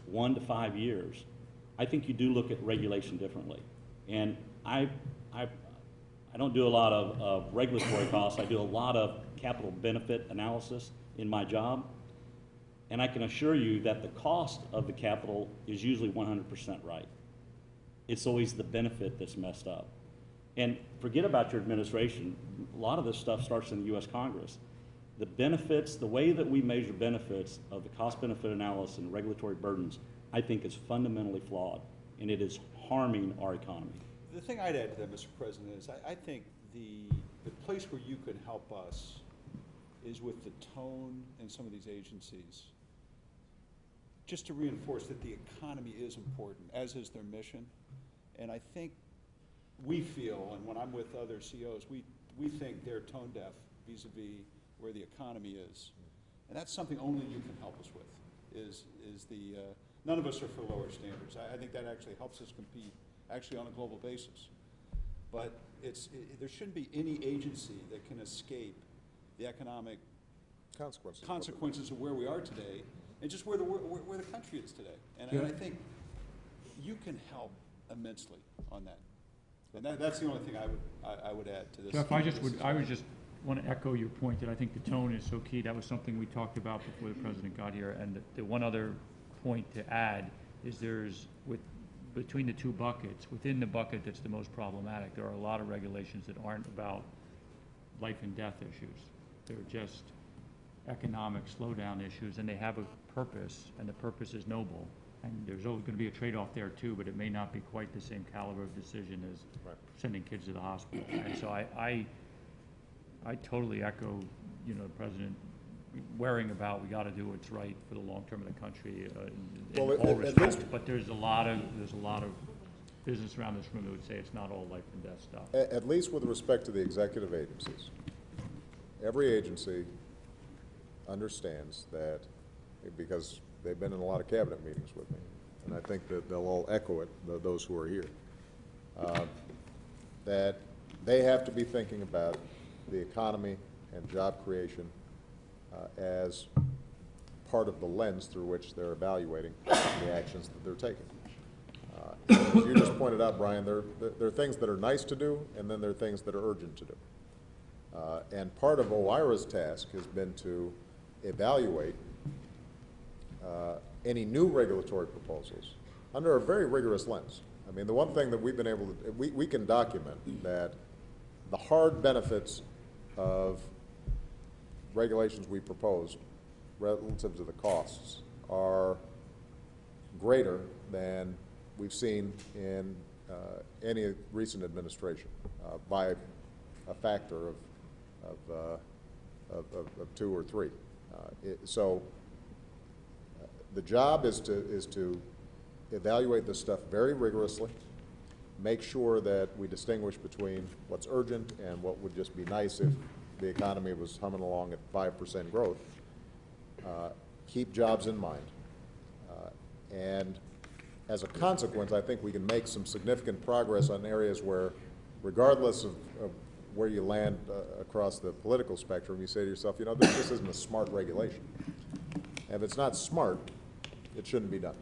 1 to 5 years, I think you do look at regulation differently. And I don't do a lot of regulatory costs. I do a lot of capital benefit analysis in my job. And I can assure you that the cost of the capital is usually 100% right. It's always the benefit that's messed up. And forget about your administration. A lot of this stuff starts in the U.S. Congress. The benefits, the way that we measure benefits of the cost-benefit analysis and regulatory burdens, I think is fundamentally flawed, and it is harming our economy. The thing I'd add to that, Mr. President, is I think the place where you can help us is with the tone in some of these agencies, just to reinforce that the economy is important, as is their mission. And I think we feel, and when I'm with other CEOs, we think they're tone deaf vis-a-vis where the economy is. And that's something only you can help us with, is none of us are for lower standards. I think that actually helps us compete actually on a global basis. But there shouldn't be any agency that can escape the economic consequences of where we are today and just where the country is today. And I think you can help immensely on that. And that's the only thing I would add to this. Jeff, I would just want to echo your point that I think the tone is so key. That was something we talked about before the president got here. And the one other point to add is between the two buckets, within the bucket that's the most problematic, there are a lot of regulations that aren't about life and death issues. They're just economic slowdown issues, and they have a purpose, and the purpose is noble. And there's always going to be a trade-off there too, but it may not be quite the same caliber of decision as sending kids to the hospital. And so I totally echo, the president worrying about we got to do what's right for the long term of the country in all respects. But there's a lot of business around this room that would say it's not all life and death stuff. At least with respect to the executive agencies, every agency understands that, because they've been in a lot of cabinet meetings with me, and I think that they'll all echo it, those who are here, that they have to be thinking about the economy and job creation as part of the lens through which they're evaluating the actions that they're taking. As you just pointed out, Brian, there are things that are nice to do, and then there are things that are urgent to do. And part of OIRA's task has been to evaluate any new regulatory proposals under a very rigorous lens. I mean, the one thing that we've been able to, we can document that the hard benefits of regulations we proposed relative to the costs are greater than we've seen in any recent administration by a factor of 2 or 3. So the job is to evaluate this stuff very rigorously, make sure that we distinguish between what's urgent and what would just be nice if the economy was humming along at 5% growth. Keep jobs in mind. And as a consequence, I think we can make some significant progress on areas where, regardless of where you land across the political spectrum, you say to yourself, you know, this isn't a smart regulation. And if it's not smart, it shouldn't be done.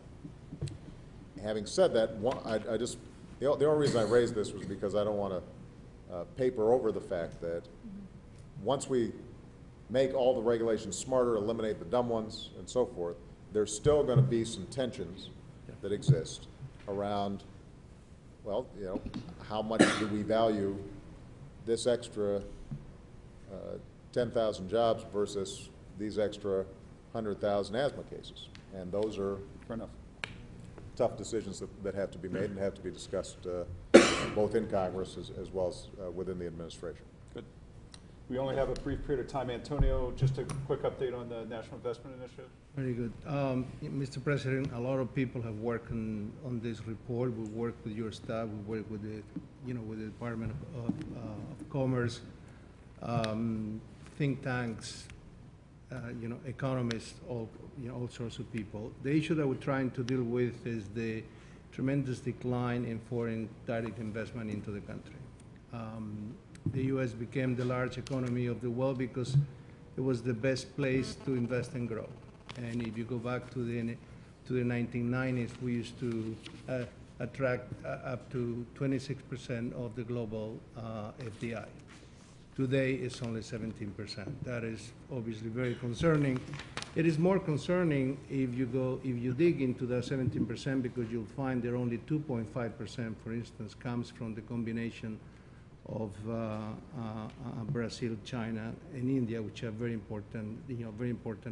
Having said that, the only reason I raised this was because I don't want to paper over the fact that once we make all the regulations smarter, eliminate the dumb ones, and so forth, there's still going to be some tensions that exist around, well, you know, how much do we value this extra 10,000 jobs versus these extra 100,000 asthma cases? And those are Fair enough. tough decisions that have to be made and have to be discussed both in Congress as well as within the administration. Good. We only have a brief period of time. Antonio, just a quick update on the National Investment Initiative. Very good. Mr. President, a lot of people have worked on this report. We work with your staff. We work with the, with the Department of Commerce, think tanks, economists, all sorts of people. The issue that we're trying to deal with is the tremendous decline in foreign direct investment into the country. The U.S. became the large economy of the world because it was the best place to invest and grow. And if you go back to the 1990s, we used to attract up to 26% of the global FDI. Today, it's only 17%. That is obviously very concerning. It is more concerning if you dig into that 17%, because you'll find that only 2.5%, for instance, comes from the combination of Brazil, China, and India, which are very important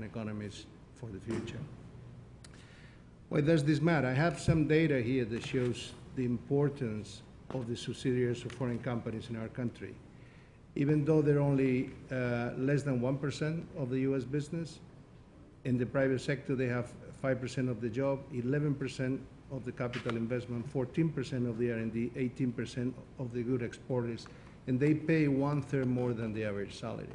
economies for the future. Why does this matter? I have some data here that shows the importance of the subsidiaries of foreign companies in our country. Even though they're only less than 1% of the U.S. business, in the private sector they have 5% of the job, 11% of the capital investment, 14% of the R&D, 18% of the good exporters, and they pay 1/3 more than the average salary.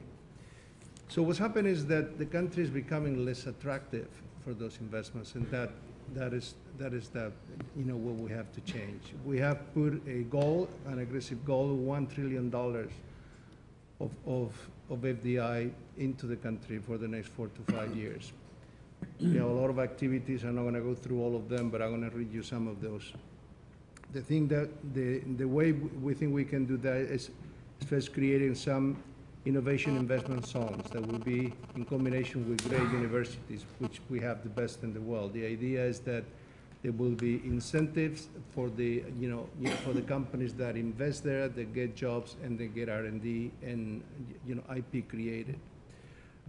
So what's happened is that the country is becoming less attractive for those investments, and that is what we have to change. We have put a goal, an aggressive goal, of $1 trillion of FDI into the country for the next 4 to 5 years. We have a lot of activities. I'm not going to go through all of them, but I'm going to read you some of those. The way we think we can do that is first creating some innovation investment zones that will be in combination with great universities, which we have the best in the world. The idea is that there will be incentives for the for the companies that invest there, that get jobs, and they get R&D and IP created.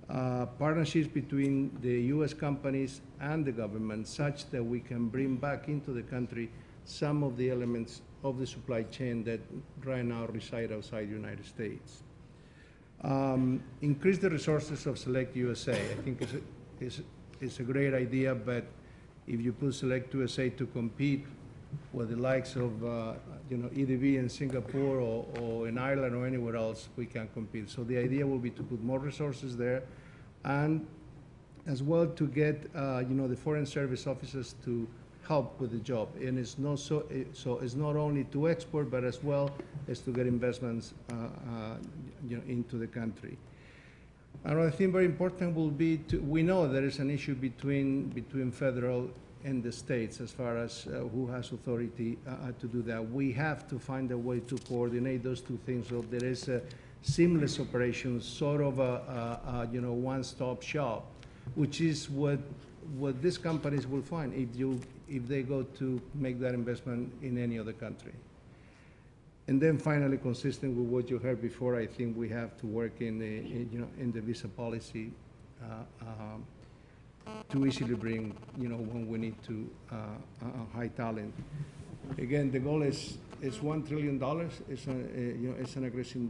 Partnerships between the U.S. companies and the government, such that we can bring back into the country some of the elements of the supply chain that right now reside outside the United States. Increase the resources of Select USA. I think it's a great idea, but if you put Select USA to compete with the likes of EDB in Singapore or in Ireland or anywhere else, we can't compete. So the idea will be to put more resources there, and as well to get the foreign service officers to help with the job. And it's not so it's not only to export, but as well as to get investments into the country. Another thing very important will be we know there is an issue between federal and the states as far as who has authority to do that. We have to find a way to coordinate those two things so there is a seamless operation, sort of a one-stop shop, which is what these companies will find if they go to make that investment in any other country. And then finally, consistent with what you heard before, I think we have to work in the visa policy to easily bring, when we need to, high talent. Again, the goal is $1 trillion. It's an aggressive,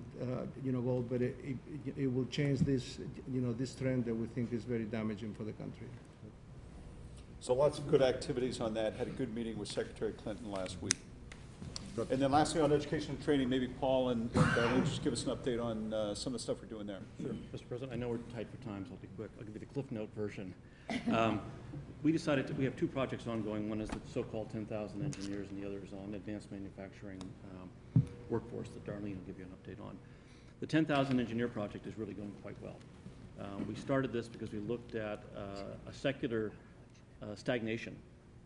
goal, but it will change this, this trend that we think is very damaging for the country. So lots of good activities on that. Had a good meeting with Secretary Clinton last week. And then lastly, on education and training, maybe Paul and Darlene just give us an update on some of the stuff we're doing there. Sure. Mr. President, I know we're tight for time, so I'll be quick. I'll give you the Cliff Note version. We decided we have two projects ongoing. One is the so-called 10,000 engineers, and the other is on advanced manufacturing workforce that Darlene will give you an update on. The 10,000 engineer project is really going quite well. We started this because we looked at a secular stagnation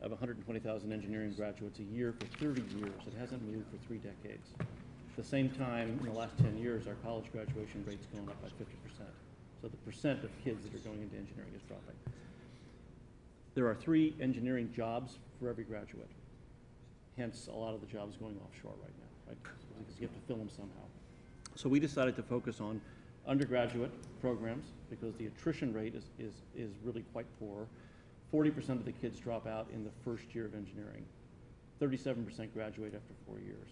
of 120,000 engineering graduates a year for 30 years. It hasn't moved for 3 decades. At the same time, in the last 10 years, our college graduation rate's gone up by 50%. So the percent of kids that are going into engineering is dropping. There are 3 engineering jobs for every graduate. Hence, a lot of the jobs going offshore right now, right? Because you have to fill them somehow. So we decided to focus on undergraduate programs because the attrition rate is really quite poor. 40% of the kids drop out in the first year of engineering. 37% graduate after 4 years.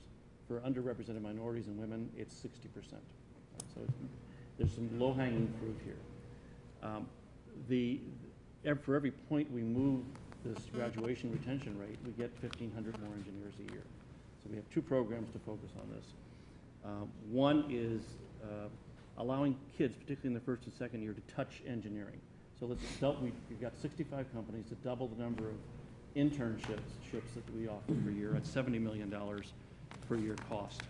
For underrepresented minorities and women, it's 60%. So there's some low-hanging fruit here. For every point we move this graduation retention rate, we get 1,500 more engineers a year. So we have 2 programs to focus on this. One is allowing kids, particularly in the first and second year, to touch engineering. So we've got 65 companies to double the number of internships that we offer per year at $70 million per year cost.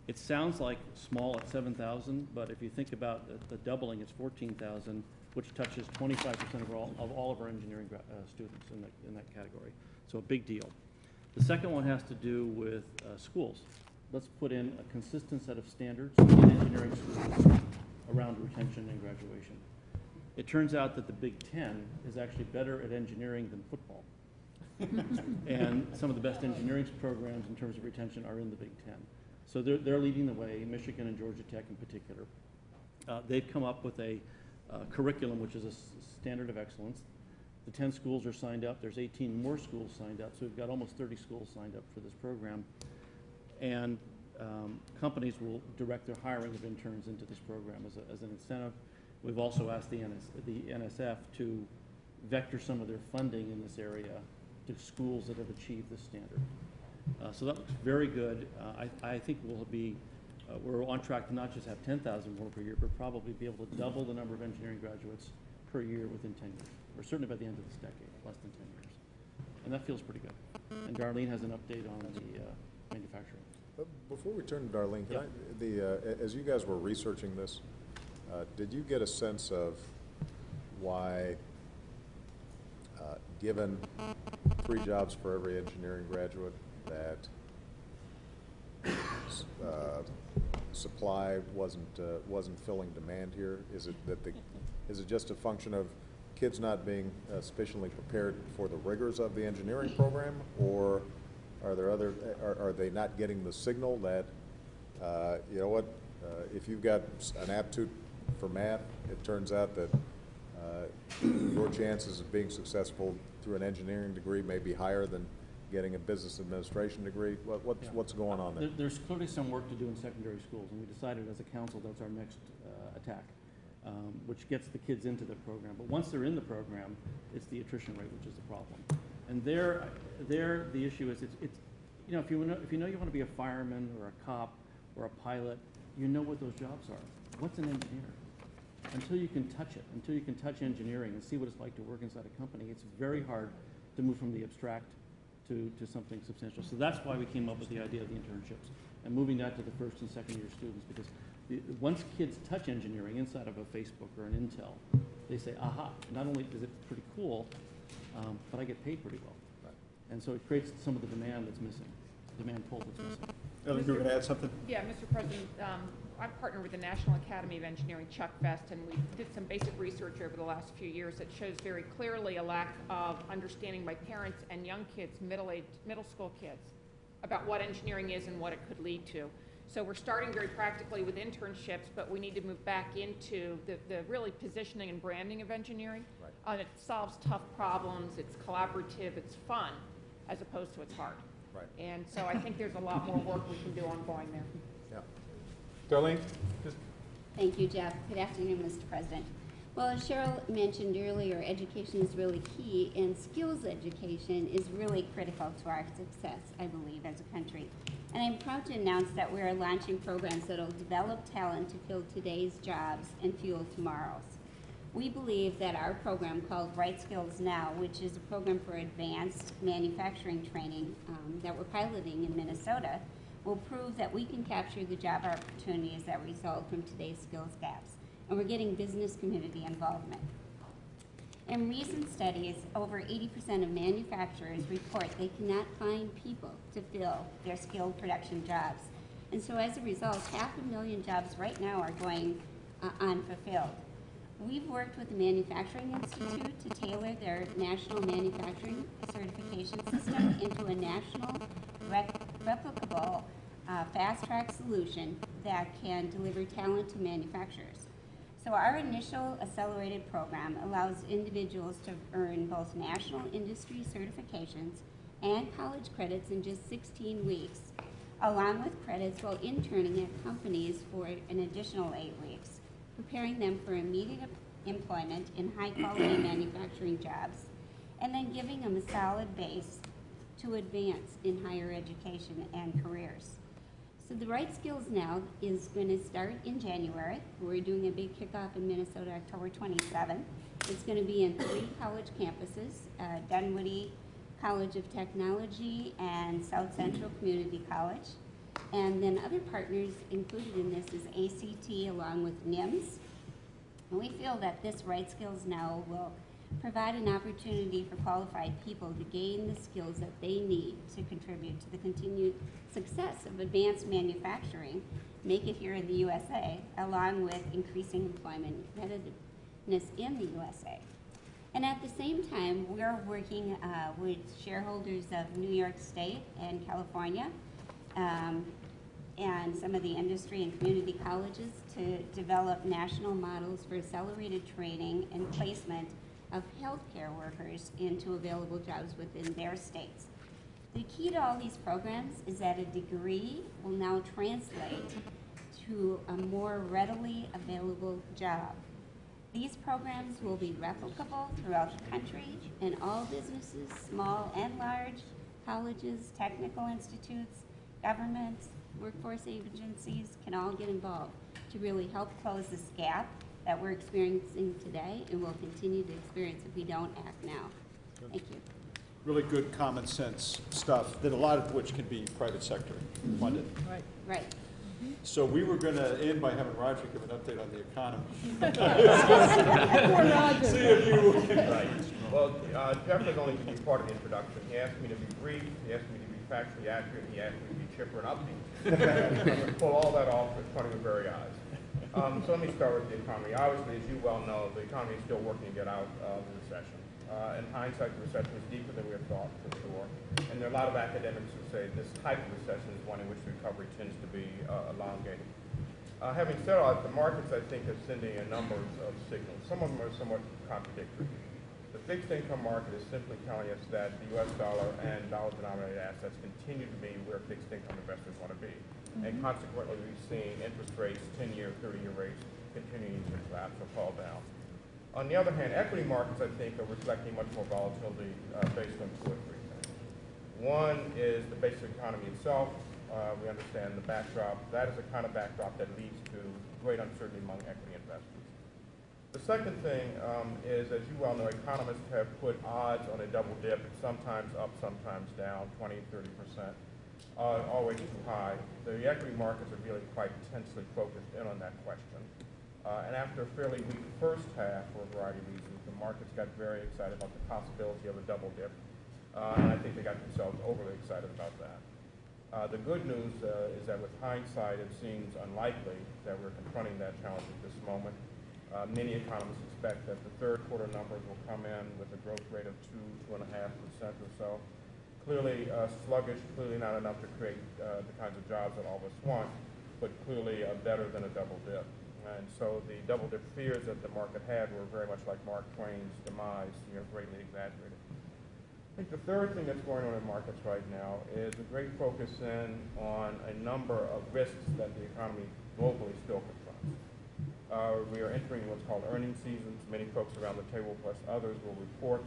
It sounds like small at 7,000, but if you think about the doubling, it's 14,000, which touches 25% of all of our engineering students in that category. So a big deal. The second one has to do with schools. Let's put in a consistent set of standards in engineering schools around retention and graduation. It turns out that the Big Ten is actually better at engineering than football. And some of the best engineering programs in terms of retention are in the Big Ten. So they're leading the way, Michigan and Georgia Tech in particular. They've come up with a curriculum which is a standard of excellence. The 10 schools are signed up. There's 18 more schools signed up. So we've got almost 30 schools signed up for this program. And companies will direct their hiring of interns into this program as an incentive. We've also asked the NSF to vector some of their funding in this area to schools that have achieved this standard. So that looks very good. I think we're on track to not just have 10,000 more per year, but probably be able to double the number of engineering graduates per year within 10 years, or certainly by the end of this decade, less than 10 years. And that feels pretty good. And Darlene has an update on the manufacturing. Before we turn to Darlene, as you guys were researching this, did you get a sense of why, given 3 jobs for every engineering graduate, that supply wasn't filling demand here? Is it just a function of kids not being sufficiently prepared for the rigors of the engineering program, or are they not getting the signal that if you've got an aptitude for math, it turns out that your chances of being successful through an engineering degree may be higher than getting a business administration degree? What's going on there? There's clearly some work to do in secondary schools, and we decided as a council that's our next attack, which gets the kids into the program. But once they're in the program, it's the attrition rate, which is the problem. And there the issue is if you know you want to be a fireman or a cop or a pilot, you know what those jobs are. What's an engineer? Until you can touch it, until you can touch engineering and see what it's like to work inside a company, it's very hard to move from the abstract to something substantial. So that's why we came up with the idea of the internships and moving that to the first and second year students, because once kids touch engineering inside of a Facebook or an Intel, they say, aha, not only is it pretty cool, but I get paid pretty well. Right. And so it creates some of the demand that's missing, demand pull that's missing. Ellen, you were going to add something? Yeah, Mr. President, I've partnered with the National Academy of Engineering, Chuck Vest, and we did some basic research over the last few years that shows very clearly a lack of understanding by parents and young kids, middle school kids, about what engineering is and what it could lead to. So we're starting very practically with internships, but we need to move back into the really positioning and branding of engineering. Right. It solves tough problems, it's collaborative, it's fun, as opposed to it's hard. Right. And so I think there's a lot more work we can do ongoing there. Yeah. Darlene? Thank you, Jeff. Good afternoon, Mr. President. Well, as Cheryl mentioned earlier, education is really key, and skills education is really critical to our success, I believe, as a country. And I'm proud to announce that we are launching programs that will develop talent to fill today's jobs and fuel tomorrow's. We believe that our program called Right Skills Now, which is a program for advanced manufacturing training that we're piloting in Minnesota, will prove that we can capture the job opportunities that result from today's skills gaps. And we're getting business community involvement. In recent studies, over 80% of manufacturers report they cannot find people to fill their skilled production jobs. And so as a result, 500,000 jobs right now are going unfulfilled. We've worked with the Manufacturing Institute to tailor their national manufacturing certification system into a national replicable fast-track solution that can deliver talent to manufacturers. So our initial accelerated program allows individuals to earn both national industry certifications and college credits in just 16 weeks, along with credits while interning at companies for an additional 8 weeks, preparing them for immediate employment in high-quality manufacturing jobs, and then giving them a solid base to advance in higher education and careers. So the Right Skills Now is going to start in January. We're doing a big kickoff in Minnesota, October 27th. It's going to be in 3 college campuses, Dunwoody College of Technology and South Central Community College. And then other partners included in this is ACT along with NIMS. And we feel that this Right Skills Now will provide an opportunity for qualified people to gain the skills that they need to contribute to the continued success of advanced manufacturing, make it here in the USA, along with increasing employment competitiveness in the USA. And at the same time, we're working with shareholders of New York State and California and some of the industry and community colleges to develop national models for accelerated training and placement of healthcare workers into available jobs within their states. The key to all these programs is that a degree will now translate to a more readily available job. These programs will be replicable throughout the country, and all businesses, small and large, colleges, technical institutes, governments, workforce agencies can all get involved to really help close this gap that we're experiencing today and will continue to experience if we don't act now. Thank you. Really good common sense stuff, that a lot of which can be private sector funded. Right. Right. So we were going to end by having Roger give an update on the economy. Poor Roger. See if you... Right. Well, Jeff was only to be part of the introduction. He asked me to be brief, he asked me to be factually accurate, he asked me to be chipper and upbeat. I'm going to pull all that off with front of your very eyes. So let me start with the economy. Obviously, as you well know, the economy is still working to get out of the recession. In hindsight, the recession was deeper than we had thought, for sure. And there are a lot of academics who say this type of recession is one in which recovery tends to be elongated. Having said all that, the markets, I think, are sending a number of signals. Some of them are somewhat contradictory. The fixed income market is simply telling us that the U.S. dollar and dollar-denominated assets continue to be where fixed income investors want to be. And consequently, we've seen interest rates, 10-year, 30-year rates, continuing to collapse or fall down. On the other hand, equity markets, I think, are reflecting much more volatility based on 2 or 3 things. One is the basic economy itself. We understand the backdrop. That is the kind of backdrop that leads to great uncertainty among equity investors. The second thing is, as you well know, economists have put odds on a double dip, sometimes up, sometimes down, 20, 30%, always too high. The equity markets are really quite intensely focused in on that question. And after a fairly weak first half, for a variety of reasons, the markets got very excited about the possibility of a double dip. And I think they got themselves overly excited about that. The good news is that with hindsight, it seems unlikely that we're confronting that challenge at this moment. Many economists expect that the third quarter numbers will come in with a growth rate of 2.5% or so. Clearly sluggish, clearly not enough to create the kinds of jobs that all of us want, but clearly better than a double dip. And so the double dip fears that the market had were very much like Mark Twain's demise, greatly exaggerated. I think the third thing that's going on in markets right now is a great focus in on a number of risks that the economy globally still confronts. We are entering what's called earnings seasons. Many folks around the table, plus others, will report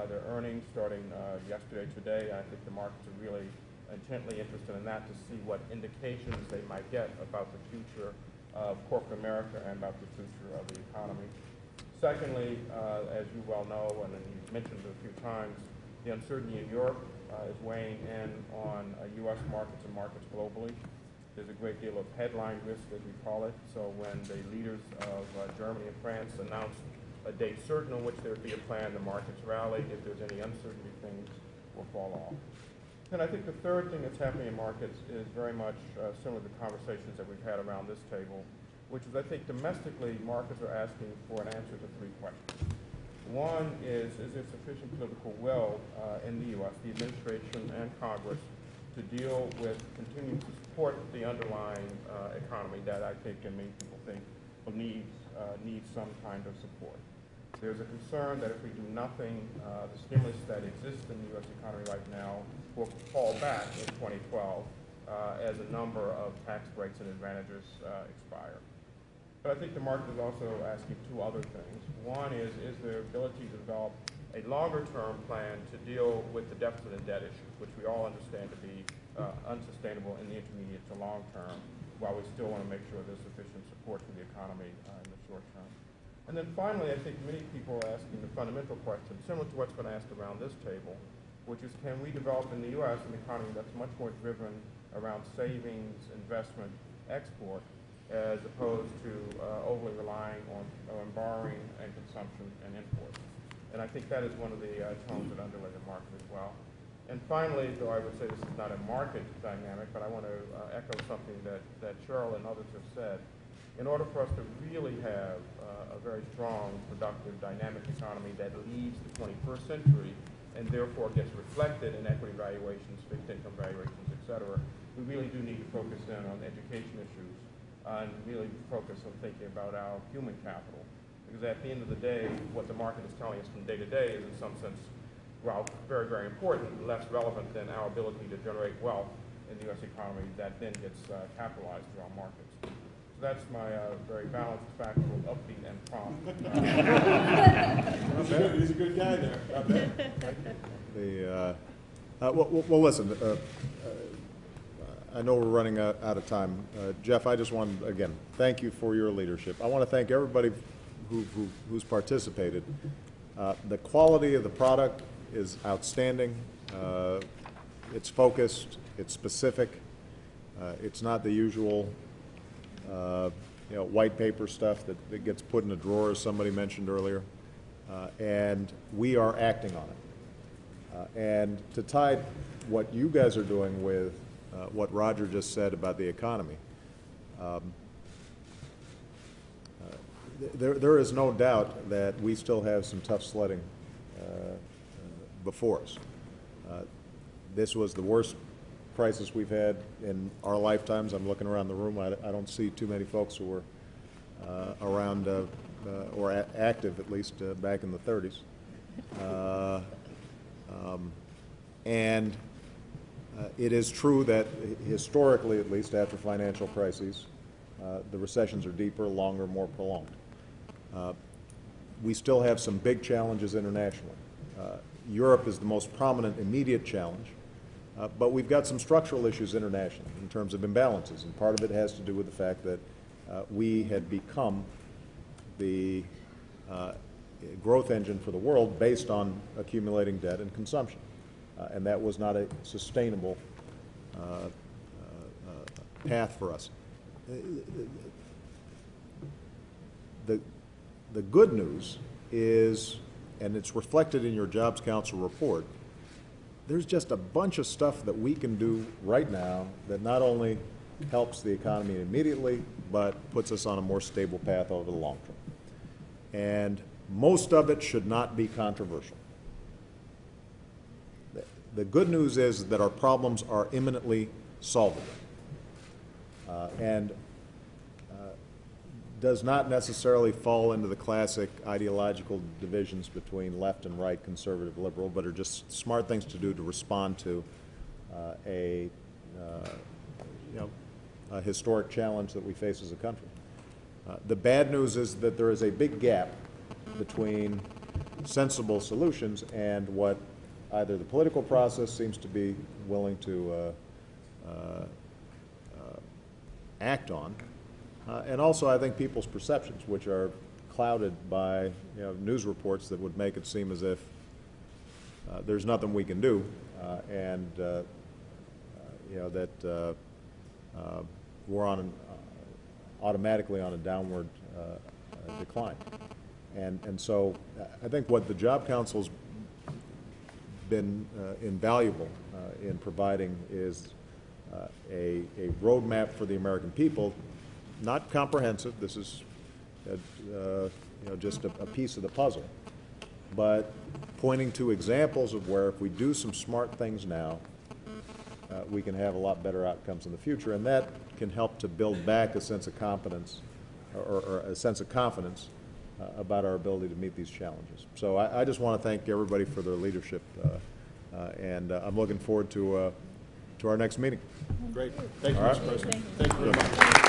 their earnings starting yesterday, today. I think the markets are really intently interested in that to see what indications they might get about the future of corporate America and about the future of the economy. Secondly, as you well know, and you've mentioned it a few times, the uncertainty in Europe is weighing in on U.S. markets and markets globally. There's a great deal of headline risk, as we call it. So when the leaders of Germany and France announce a date certain on which there would be a plan, the markets rally. If there's any uncertainty, things will fall off. And I think the third thing that's happening in markets is very much similar to the conversations that we've had around this table, which is I think domestically markets are asking for an answer to three questions. One is there sufficient political will in the U.S., the administration and Congress, to deal with continuing to support the underlying economy that I think and many people think needs some kind of support. There's a concern that if we do nothing, the stimulus that exists in the U.S. economy right now will fall back in 2012 as a number of tax breaks and advantages expire. But I think the market is also asking two other things. One is there ability to develop a longer-term plan to deal with the deficit and debt issues, which we all understand to be unsustainable in the intermediate to long term, while we still want to make sure there's sufficient support for the economy in the short term. And then finally, I think many people are asking the fundamental question, similar to what's been asked around this table, which is can we develop in the U.S. an economy that's much more driven around savings, investment, export, as opposed to overly relying on borrowing and consumption and imports. And I think that is one of the tones that underlay the market as well. And finally, though I would say this is not a market dynamic, but I want to echo something that Cheryl and others have said. In order for us to really have a very strong, productive, dynamic economy that leads the 21st century and therefore gets reflected in equity valuations, fixed income valuations, et cetera, we really do need to focus in on education issues and really focus on thinking about our human capital. Because at the end of the day, what the market is telling us from day to day is in some sense, while very, very important, less relevant than our ability to generate wealth in the U.S. economy that then gets capitalized through our markets. So that's my very balanced, factual, upbeat, and prompt. He's a good guy there. Well, listen, I know we're running out of time. Jeff, I just want to, again, thank you for your leadership. I want to thank everybody who's participated. The quality of the product is outstanding. It's focused, it's specific. It's not the usual white paper stuff that gets put in a drawer, as somebody mentioned earlier. And we are acting on it. And to tie what you guys are doing with what Roger just said about the economy, there is no doubt that we still have some tough sledding before us. This was the worst crisis we've had in our lifetimes. I'm looking around the room. I don't see too many folks who were around or active, at least, back in the 30s. And it is true that historically, at least after financial crises, the recessions are deeper, longer, more prolonged. We still have some big challenges internationally. Europe is the most prominent immediate challenge, but we've got some structural issues internationally in terms of imbalances, and part of it has to do with the fact that we had become the growth engine for the world based on accumulating debt and consumption. And that was not a sustainable path for us. The good news is, and it's reflected in your Jobs Council report, there's just a bunch of stuff that we can do right now that not only helps the economy immediately, but puts us on a more stable path over the long term. And most of it should not be controversial. The good news is that our problems are imminently solvable. And does not necessarily fall into the classic ideological divisions between left and right, conservative, liberal, but are just smart things to do to respond to a historic challenge that we face as a country. The bad news is that there is a big gap between sensible solutions and what either the political process seems to be willing to act on, and also I think people's perceptions, which are clouded by news reports that would make it seem as if there's nothing we can do, and that we're automatically on a downward decline. And so I think what the Job Council's been invaluable in providing is a roadmap for the American people, not comprehensive. This is just a piece of the puzzle, but pointing to examples of where if we do some smart things now, we can have a lot better outcomes in the future, and that can help to build back a sense of competence or a sense of confidence about our ability to meet these challenges. So I just want to thank everybody for their leadership, and I'm looking forward to our next meeting. Great. Thank you, All Mr. right. President. Thank you very much.